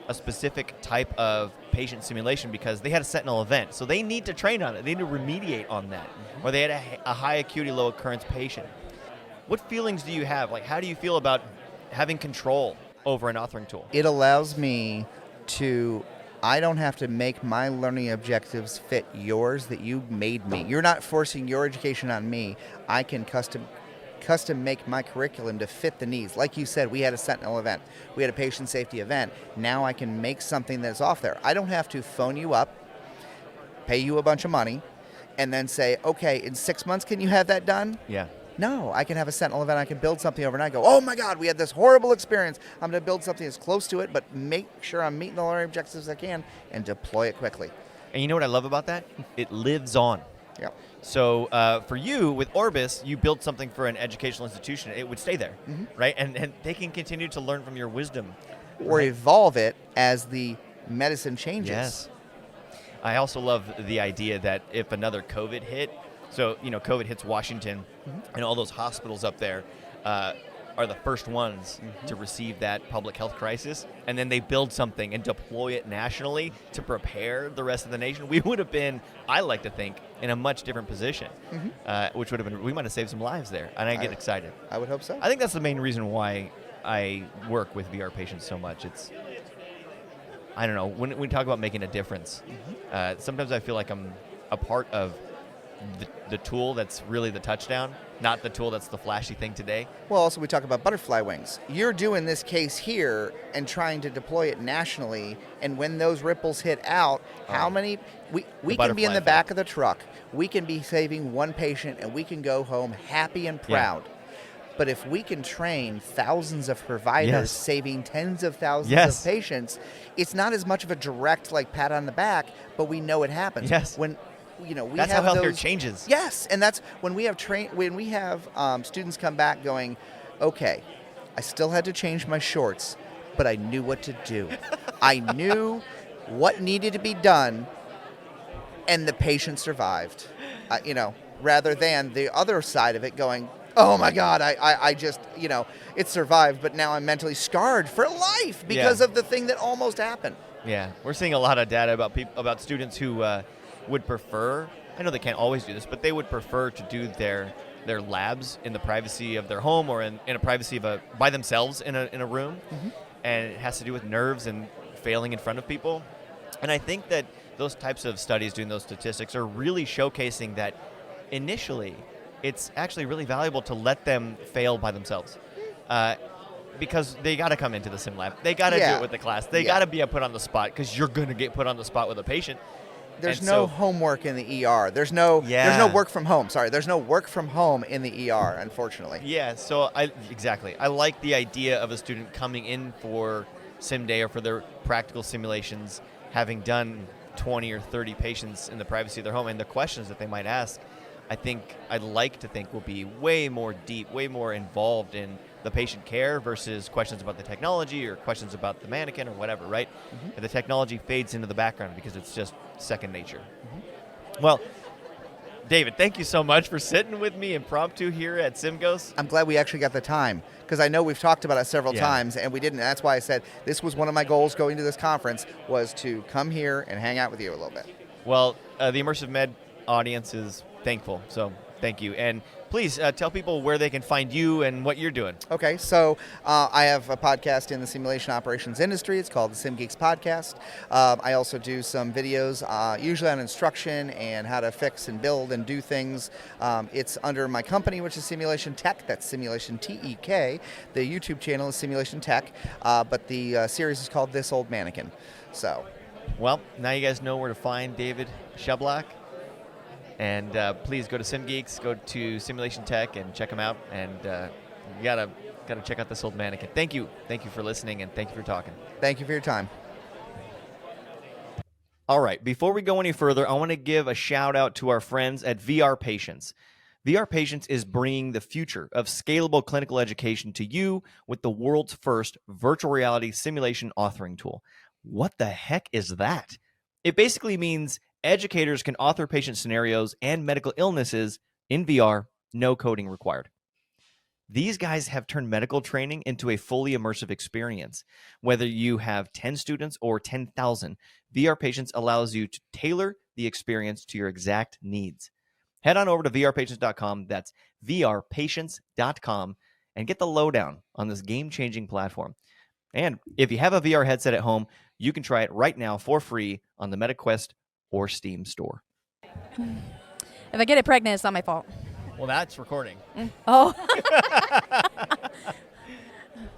a specific type of patient simulation because they had a sentinel event, so they need to train on it, they need to remediate on that, or they had a high acuity, low occurrence patient. What feelings do you have? Like, how do you feel about having control over an authoring tool? It allows me to, I don't have to make my learning objectives fit yours that you made me. You're not forcing your education on me. I can custom make my curriculum to fit the needs. Like you said, we had a sentinel event. We had a patient safety event. Now I can make something that's off there. I don't have to phone you up, pay you a bunch of money, and then say, okay, in 6 months, can you have that done? Yeah. No, I can have a sentinel event. I can build something overnight. Go, oh my God, we had this horrible experience. I'm going to build something that's close to it, but make sure I'm meeting the learning objectives I can and deploy it quickly. And you know what I love about that? It lives on. Yep. So for you, with Orbis, you built something for an educational institution. It would stay there, right? And they can continue to learn from your wisdom. Or evolve it as the medicine changes. Yes. I also love the idea that if another COVID hit, so, COVID hits Washington, and all those hospitals up there are the first ones to receive that public health crisis, and then they build something and deploy it nationally to prepare the rest of the nation. We would have been, I like to think, in a much different position, which would have been, we might have saved some lives there, and I get excited. I would hope so. I think that's the main reason why I work with VR patients so much. It's, I don't know, when we talk about making a difference, sometimes I feel like I'm a part of the tool that's really the touchdown, not the tool that's the flashy thing today. Well, also we talk about butterfly wings. You're doing this case here and trying to deploy it nationally, and when those ripples hit out, how many, we can be in the back of the truck, we can be saving one patient, and we can go home happy and proud. Yeah. But if we can train thousands of providers saving tens of thousands of patients, it's not as much of a direct pat on the back, but we know it happens. Yes. We that's have how healthcare those, changes. Yes, and that's when we have students come back going, okay, I still had to change my shorts, but I knew what to do. I knew what needed to be done, and the patient survived. Rather than the other side of it going, oh my God, I just, it survived, but now I'm mentally scarred for life because of the thing that almost happened. Yeah, we're seeing a lot of data about students who would prefer, I know they can't always do this, but they would prefer to do their labs in the privacy of their home or in a privacy of by themselves in a room. And it has to do with nerves and failing in front of people. And I think that those types of studies doing those statistics are really showcasing that initially it's actually really valuable to let them fail by themselves. Because they got to come into the sim lab. They got to do it with the class. They got to be put on the spot because you're going to get put on the spot with a patient. There's no homework in the ER. There's no work from home. Sorry, there's no work from home in the ER, unfortunately. Yeah, so I like the idea of a student coming in for sim day or for their practical simulations, having done 20 or 30 patients in the privacy of their home, and the questions that they might ask, I'd like to think will be way more deep, way more involved in the patient care versus questions about the technology or questions about the mannequin or whatever, right? And the technology fades into the background because it's just second nature. Well, David, thank you so much for sitting with me impromptu here at SimGHOSTS. I'm glad we actually got the time, because I know we've talked about it several Yeah. times, and we didn't. That's why I said this was one of my goals going to this conference, was to come here and hang out with you a little bit. Well, the Immersive Med audience is thankful, so thank you. And please tell people where they can find you and what you're doing. Okay, so I have a podcast in the simulation operations industry. It's called the SimGeeks Podcast. I also do some videos, usually on instruction and how to fix and build and do things. It's under my company, which is Simulation Tech. That's Simulation TEK. The YouTube channel is Simulation Tech, but the series is called This Old Mannequin. So, Well, now you guys know where to find David Shablak. And please go to SimGeeks, go to Simulation Tech, and check them out. And you gotta check out This Old Mannequin. Thank you for listening, and thank you for talking. thank you for your time. All right, before we go any further, I want to give a shout out to our friends at VR Patients. VR Patients is bringing the future of scalable clinical education to you with the world's first virtual reality simulation authoring tool. What the heck is that? It basically means educators can author patient scenarios and medical illnesses in VR, no coding required. These guys have turned medical training into a fully immersive experience. Whether you have 10 students or 10,000, VR Patients allows you to tailor the experience to your exact needs. Head on over to vrpatients.com, that's vrpatients.com, and get the lowdown on this game-changing platform. And if you have a VR headset at home, you can try it right now for free on the MetaQuest or Steam store. If I get it pregnant, it's not my fault. Well, that's recording. Oh.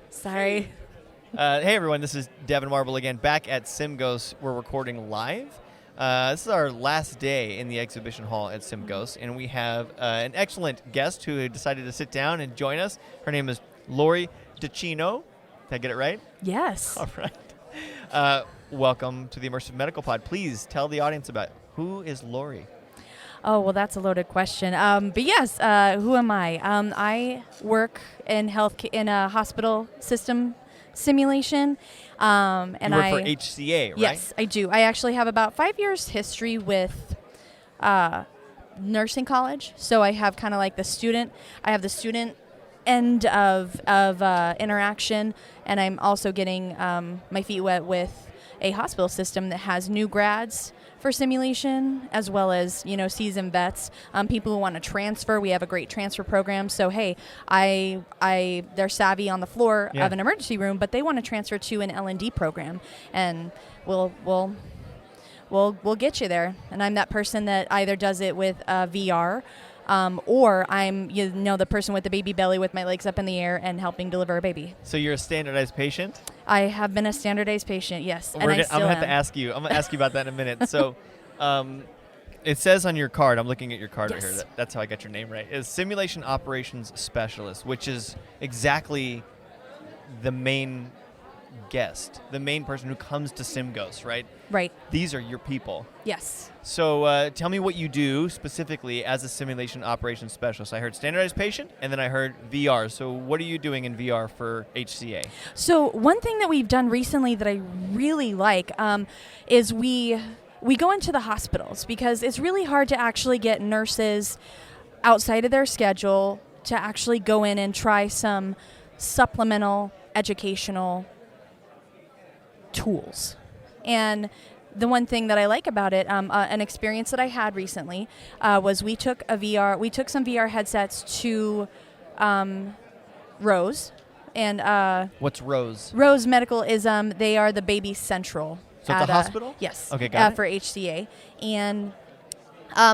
Sorry. Hey, everyone. This is Devin Marble again, back at SimGHOSTS. We're recording live. This is our last day in the exhibition hall at SimGHOSTS, and we have an excellent guest who decided to sit down and join us. Her name is Lori DeCino. Did I get it right? Yes. All right. Welcome to the Immersive Medical Pod. Please tell the audience about who is Lori. Oh, well, that's a loaded question. But yes, who am I? I work in in a hospital system simulation. And You work for HCA, right? Yes, I do. I actually have about 5 years history with nursing college. So I have kind of like the student end of interaction, and I'm also getting my feet wet with a hospital system that has new grads for simulation, as well as, seasoned vets, people who want to transfer. We have a great transfer program. So, hey, they're savvy on the floor of an emergency room, but they want to transfer to an L&D program, and we'll get you there. And I'm that person that either does it with VR, or I'm the person with the baby belly with my legs up in the air and helping deliver a baby. So you're a standardized patient? I have been a standardized patient, yes. I'm going to have to ask you. I'm going to ask you about that in a minute. So it says on your card, I'm looking at your card right here. That's how I got your name right. Is Simulation Operations Specialist, which is exactly the main guest, the main person who comes to SimGHOSTS, right? Right. These are your people. Yes. So tell me what you do specifically as a Simulation Operations Specialist. I heard standardized patient, and then I heard VR. So what are you doing in VR for HCA? So one thing that we've done recently that I really like is we go into the hospitals, because it's really hard to actually get nurses outside of their schedule to actually go in and try some supplemental educational tools. And the one thing that I like about it, an experience that I had recently, was we took some VR headsets to Rose. And what's Rose? Rose Medical is they are the baby central. So it's a hospital? Yes. Okay, got it. For HCA. And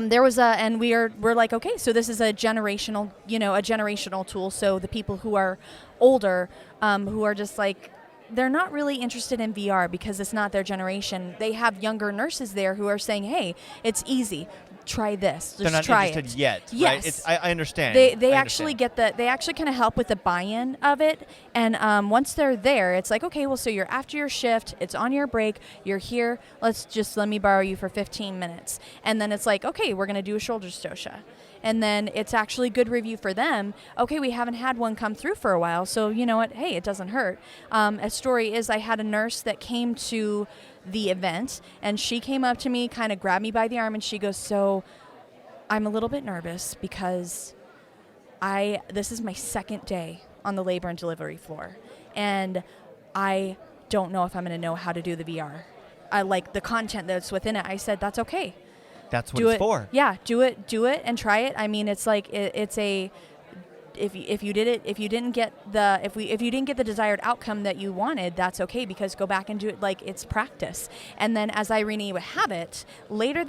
there was we're like, okay, so this is a generational tool. So the people who are older, who are just like, they're not really interested in VR because it's not their generation. They have younger nurses there who are saying, hey, it's easy. Try this. Just They're not try interested it. yet. Yes. Right? I understand. They I actually understand. they actually kind of help with the buy-in of it. And once they're there, it's like, okay, well, so you're after your shift. It's on your break. You're here. Let me borrow you for 15 minutes. And then it's like, okay, we're going to do a shoulder stocia. and then it's actually good review for them. Okay, we haven't had one come through for a while, so you know what? Hey, it doesn't hurt. A story is I had a nurse that came to the event, and she came up to me, kind of grabbed me by the arm, and she goes, so I'm a little bit nervous because this is my second day on the labor and delivery floor, and I don't know if I'm going to know how to do the VR. I like the content that's within it. I said, that's okay. That's what it's for. Yeah, do it and try it. I mean, it's like it's a if you didn't get the desired outcome that you wanted, that's okay, because go back and do it. Like, it's practice. And then, as Irene would have it, later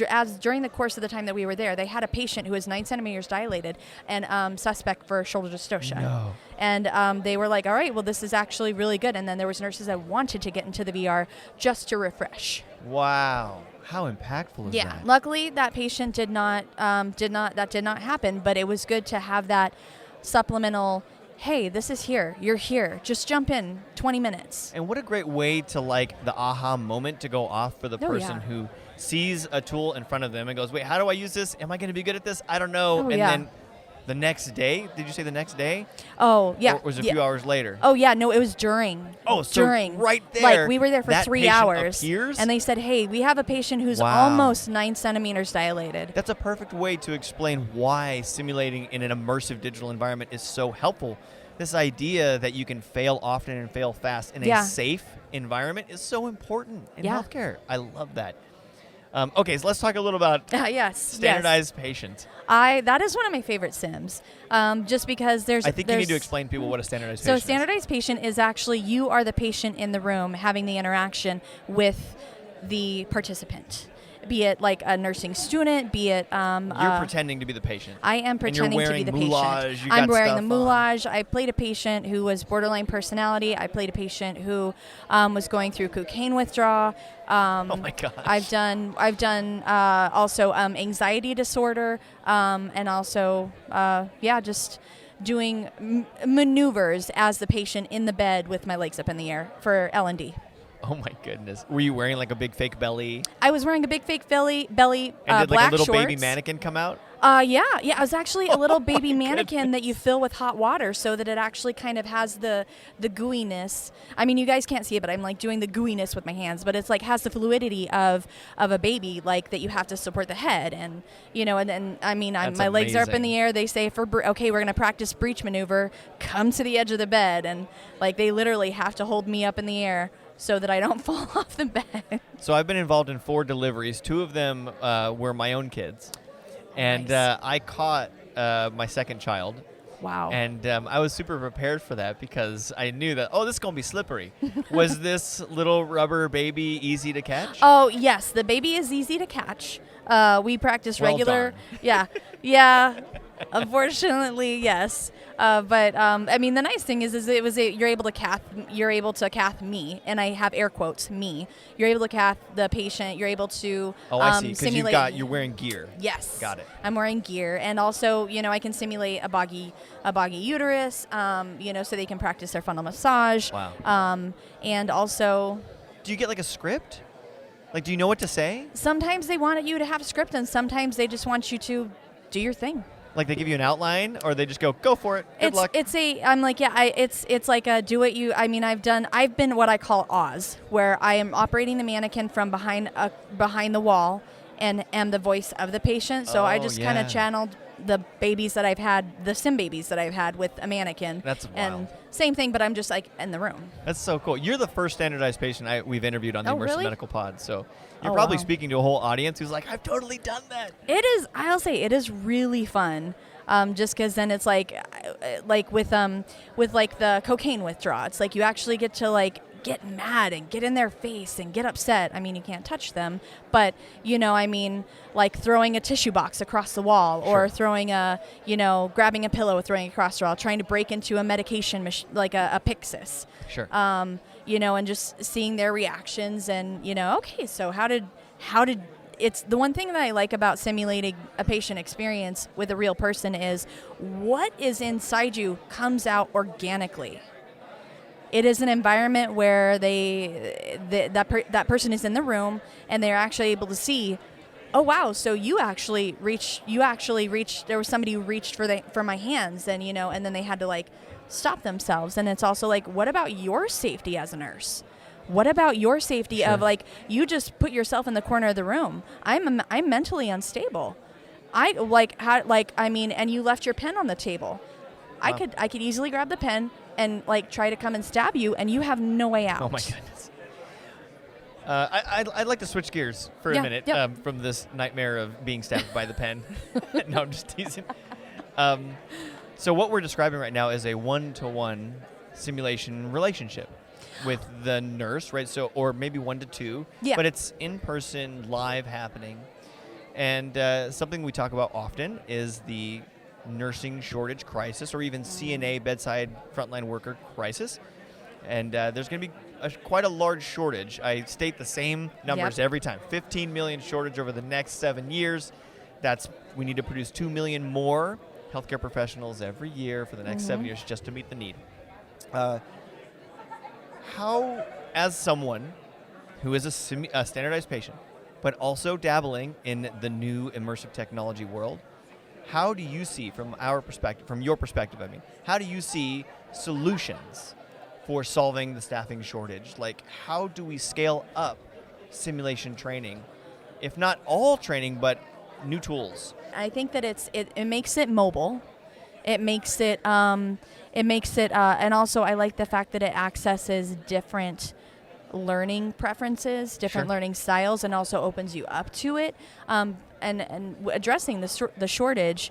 as during the course of the time that we were there, they had a patient who was 9 centimeters dilated and suspect for shoulder dystocia. No. And they were like, all right, well, this is actually really good. And then there was nurses that wanted to get into the VR just to refresh. Wow. How impactful is that? Yeah, luckily that patient did not happen, but it was good to have that supplemental, hey, this is here, you're here, just jump in, 20 minutes. And what a great way to, like, the aha moment to go off for the person who sees a tool in front of them and goes, wait, how do I use this? Am I going to be good at this? I don't know. Then the next day, did you say the next day? Oh, yeah. Or was it a few hours later? Oh, yeah, no, it was during. Oh, so right there. Like, we were there for that 3 patient hours. Appears? And they said, hey, we have a patient who's almost 9 centimeters dilated. That's a perfect way to explain why simulating in an immersive digital environment is so helpful. This idea that you can fail often and fail fast in a safe environment is so important in healthcare. I love that. Okay, so let's talk a little about standardized patient. That is one of my favorite sims, just because I think you need to explain to people what a standardized patient is. So standardized patient is actually you are the patient in the room having the interaction with the participant. Be it like a nursing student, be it... you're pretending to be the patient. I am pretending to be the patient. I'm wearing the moulage. I played a patient who was borderline personality. I played a patient who was going through cocaine withdrawal. Oh my gosh. I've done also anxiety disorder, and also, just doing maneuvers as the patient in the bed with my legs up in the air for L&D. Oh my goodness. Were you wearing like a big fake belly? I was wearing a big fake belly, and did like black a little shorts. baby mannequin come out? Yeah. It was actually a little baby mannequin that you fill with hot water so that it actually kind of has the gooiness. I mean, you guys can't see it, but I'm like doing the gooiness with my hands, but it's like has the fluidity of a baby, like that you have to support the head. And, you know, and I mean, my legs are up in the air. They say, okay, we're going to practice breach maneuver. Come to the edge of the bed. And like they literally have to hold me up in the air so that I don't fall off the bed. So I've been involved in 4 deliveries. 2 of them were my own kids. And I caught my second child. Wow. And I was super prepared for that because I knew that, this is going to be slippery. Was this little rubber baby easy to catch? Oh, yes. The baby is easy to catch. We practice regular. Darn. Yeah. Unfortunately, yes. But I mean, the nice thing is you're able to cath me, and I have air quotes me. You're able to cath the patient. You're able to I see. Because simulate. you're wearing gear. Yes. Got it. I'm wearing gear, and also I can simulate a boggy uterus. So they can practice their fundal massage. Wow. And also. Do you get like a script? Like, do you know what to say? Sometimes they want you to have a script, and sometimes they just want you to do your thing. Like they give you an outline, or they just go for it. Good luck. I'm like, it's like a do it you. I mean, I've been what I call Oz, where I am operating the mannequin from behind the wall, and am the voice of the patient. So I just kind of channeled the babies that I've had, the sim babies that I've had with a mannequin. That's wild. And same thing, but I'm just like in the room. That's so cool. You're the first standardized patient we've interviewed on the Immersive really? Medical Pod. So you're probably speaking to a whole audience who's like, I've totally done that. It is. I'll say it is really fun. Just because then it's like with like the cocaine withdrawal, it's like you actually get to like get mad and get in their face and get upset. I mean, you can't touch them, but I mean, like throwing a tissue box across the wall, or throwing grabbing a pillow, throwing it across the wall, trying to break into a medication like a Pyxis. Sure. And just seeing their reactions, and okay, so how did it's the one thing that I like about simulating a patient experience with a real person is what is inside you comes out organically. It is an environment where that person is in the room and they're actually able to see oh wow, so you actually reached, there was somebody who reached for my hands, and and then they had to like stop themselves. And it's also like, what about your safety as a nurse? What about your safety of like, you just put yourself in the corner of the room. I'm mentally unstable. And you left your pen on the table. Wow. I could easily grab the pen and like try to come and stab you, and you have no way out. Oh my goodness. I'd like to switch gears for a minute from this nightmare of being stabbed by the pen. No, I'm just teasing. So what we're describing right now is a one-to-one simulation relationship with the nurse, right? So, or maybe 1 to 2, but it's in person, live happening. And something we talk about often is the nursing shortage crisis, or even CNA, bedside frontline worker crisis. And there's going to be quite a large shortage. I state the same numbers every time. 15 million shortage over the next 7 years. We need to produce 2 million more healthcare professionals every year for the next 7 years just to meet the need. How, as someone who is a standardized patient, but also dabbling in the new immersive technology world, how do you see, from your perspective, how do you see solutions for solving the staffing shortage? Like, how do we scale up simulation training, if not all training, but new tools? I think that it makes it mobile. It makes it, and also I like the fact that it accesses different learning preferences, different learning styles, and also opens you up to it. And addressing the shortage,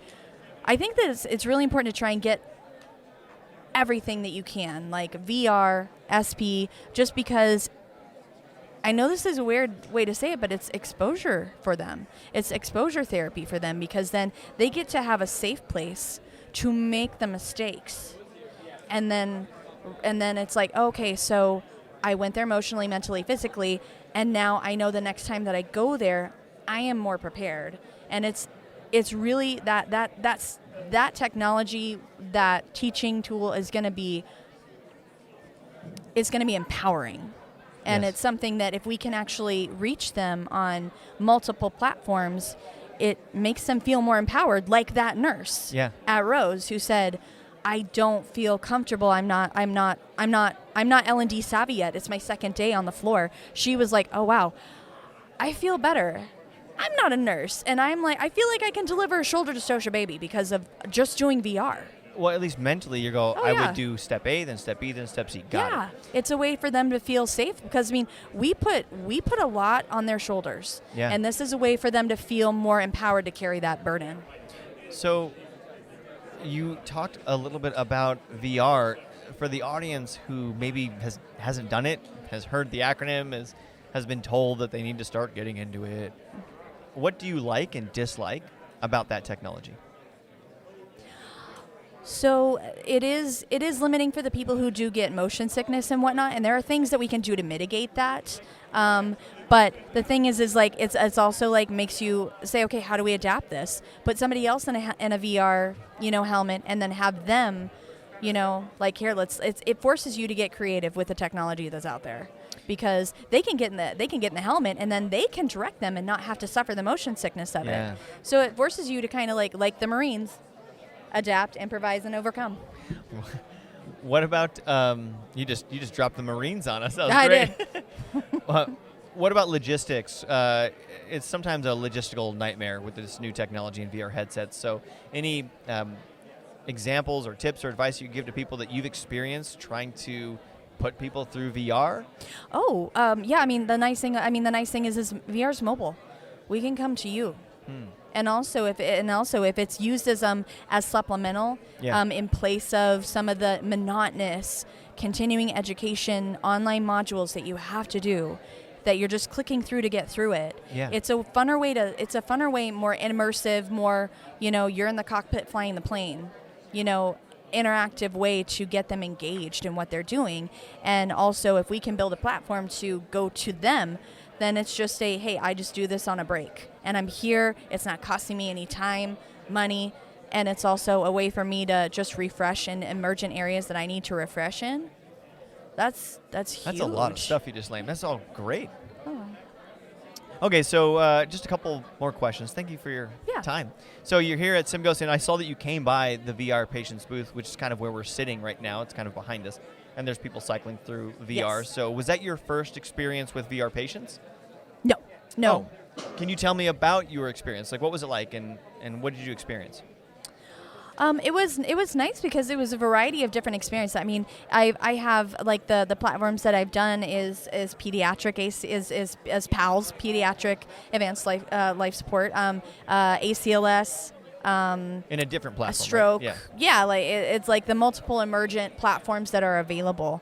I think that it's really important to try and get everything that you can, like VR, SP, just because I know this is a weird way to say it, but it's exposure for them. It's exposure therapy for them, because then they get to have a safe place to make the mistakes. And then it's like, okay, so I went there emotionally, mentally, physically, and now I know the next time that I go there, I am more prepared. And it's really that technology, that teaching tool is going to be empowering. And it's something that if we can actually reach them on multiple platforms, it makes them feel more empowered, like that nurse at Rose who said, I don't feel comfortable. I'm not L&D savvy yet. It's my second day on the floor. She was like, oh wow, I feel better. I'm not a nurse, and I'm like, I feel like I can deliver a shoulder dystocia baby because of just doing VR. Well, at least mentally, you go, I would do step A, then step B, then step C. Got it. It's a way for them to feel safe, because we put a lot on their shoulders, and this is a way for them to feel more empowered to carry that burden. So, you talked a little bit about VR. For the audience who maybe hasn't done it, has heard the acronym, has been told that they need to start getting into it, what do you like and dislike about that technology? So it is limiting for the people who do get motion sickness and whatnot, and there are things that we can do to mitigate that. But the thing is like it's also like makes you say, okay, how do we adapt this? Put somebody else in a VR, helmet, and then have them, like here, it forces you to get creative with the technology that's out there, because they can get in the helmet, and then they can direct them and not have to suffer the motion sickness of it. So it forces you to kind of like the Marines, adapt, improvise, and overcome. What about you just dropped the Marines on us? That was I great. What about logistics? It's sometimes a logistical nightmare with this new technology and VR headsets. So any examples or tips or advice you give to people that you've experienced trying to put people through VR? Oh, yeah. The nice thing is VR's mobile. We can come to you. And also, if it's used as supplemental, in place of some of the monotonous continuing education online modules that you have to do, that you're just clicking through to get through it. It's a funner way, more immersive, more you're in the cockpit flying the plane, interactive way to get them engaged in what they're doing. And also, if we can build a platform to go to them, then it's just hey, I just do this on a break, and I'm here. It's not costing me any time, money, and it's also a way for me to just refresh and emerge in areas that I need to refresh in. That's huge. That's a lot of stuff you just named. That's all great. Okay, so just a couple more questions. Thank you for your time. So you're here at SimGHOSTS, and I saw that you came by the VR Patients booth, which is kind of where we're sitting right now. It's kind of behind us, and there's people cycling through VR. Yes. So was that your first experience with VR Patients? No. No. Oh. Can you tell me about your experience? Like, what was it like, and what did you experience? It was nice because it was a variety of different experiences. I mean, I have like the platforms that I've done is pediatric is PALS, pediatric advanced life support, ACLS. In a different platform, a stroke, right? yeah, like it's like the multiple emergent platforms that are available.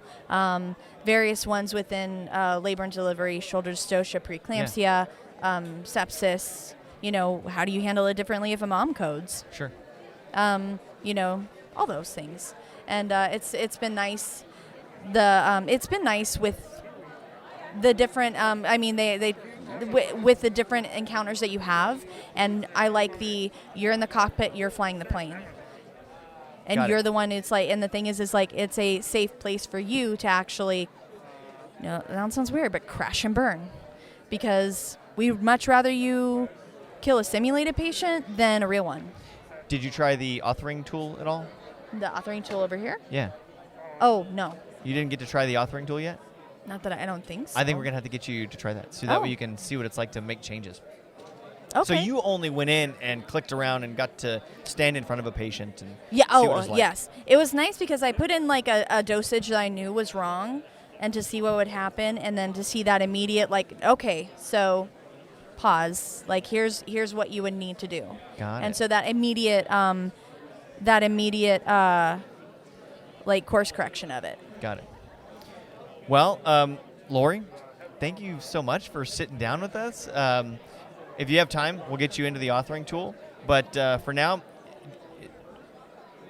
Various ones within labor and delivery, shoulder dystocia, preeclampsia, sepsis. You know, how do you handle it differently if a mom codes? Sure. You know, all those things, and it's been nice. It's been nice with the different. I mean, with the different encounters that you have, and I like you're in the cockpit, you're flying the plane, and you're the one. It's like, and the thing is like it's a safe place for you to actually. You know, that sounds weird, but crash and burn, because we'd much rather you kill a simulated patient than a real one. Did you try the authoring tool at all? The authoring tool over here? Yeah. Oh, no. You didn't get to try the authoring tool yet? Not that I don't think so. I think we're going to have to get you to try that, so that way you can see what it's like to make changes. Okay. So you only went in and clicked around and got to stand in front of a patient and see what it was like. Yes. It was nice because I put in like a dosage that I knew was wrong, and to see what would happen, and then to see that immediate, like, okay, so pause, like here's what you would need to do. Got and it. so that immediate like course correction of it. Got it. Well, Lori, thank you so much for sitting down with us. If you have time, we'll get you into the authoring tool. But for now,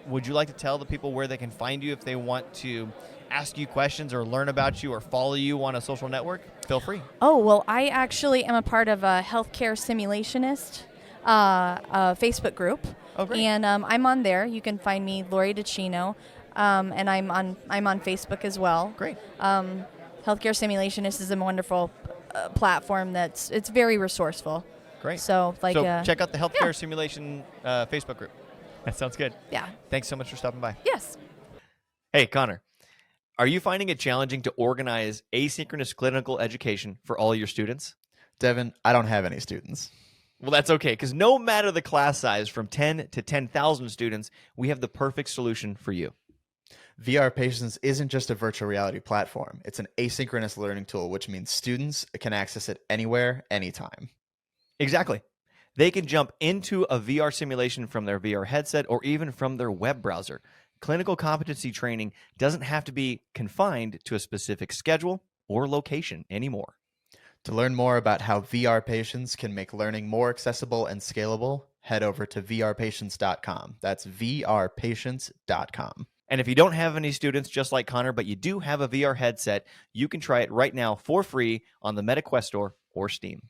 would you like to tell the people where they can find you if they want to ask you questions or learn about you or follow you on a social network? Feel free. Oh, well, I actually am a part of a healthcare simulationist Facebook group. Oh, great. And I'm on there. You can find me, Lori DeCino, and I'm on Facebook as well. Great. Healthcare Simulationist is a wonderful platform it's very resourcul. Great. So check out the Healthcare Simulation Facebook group. That sounds good. Yeah. Thanks so much for stopping by. Yes. Hey, Connor, are you finding it challenging to organize asynchronous clinical education for all your students? Devin, I don't have any students. Well, that's okay, because no matter the class size, from 10 to 10,000 students, we have the perfect solution for you. VR Patients isn't just a virtual reality platform. It's an asynchronous learning tool, which means students can access it anywhere, anytime. Exactly. They can jump into a VR simulation from their VR headset or even from their web browser. Clinical competency training doesn't have to be confined to a specific schedule or location anymore. To learn more about how VR Patients can make learning more accessible and scalable, head over to vrpatients.com. That's vrpatients.com. And if you don't have any students just like Connor, but you do have a VR headset, you can try it right now for free on the MetaQuest Store or Steam.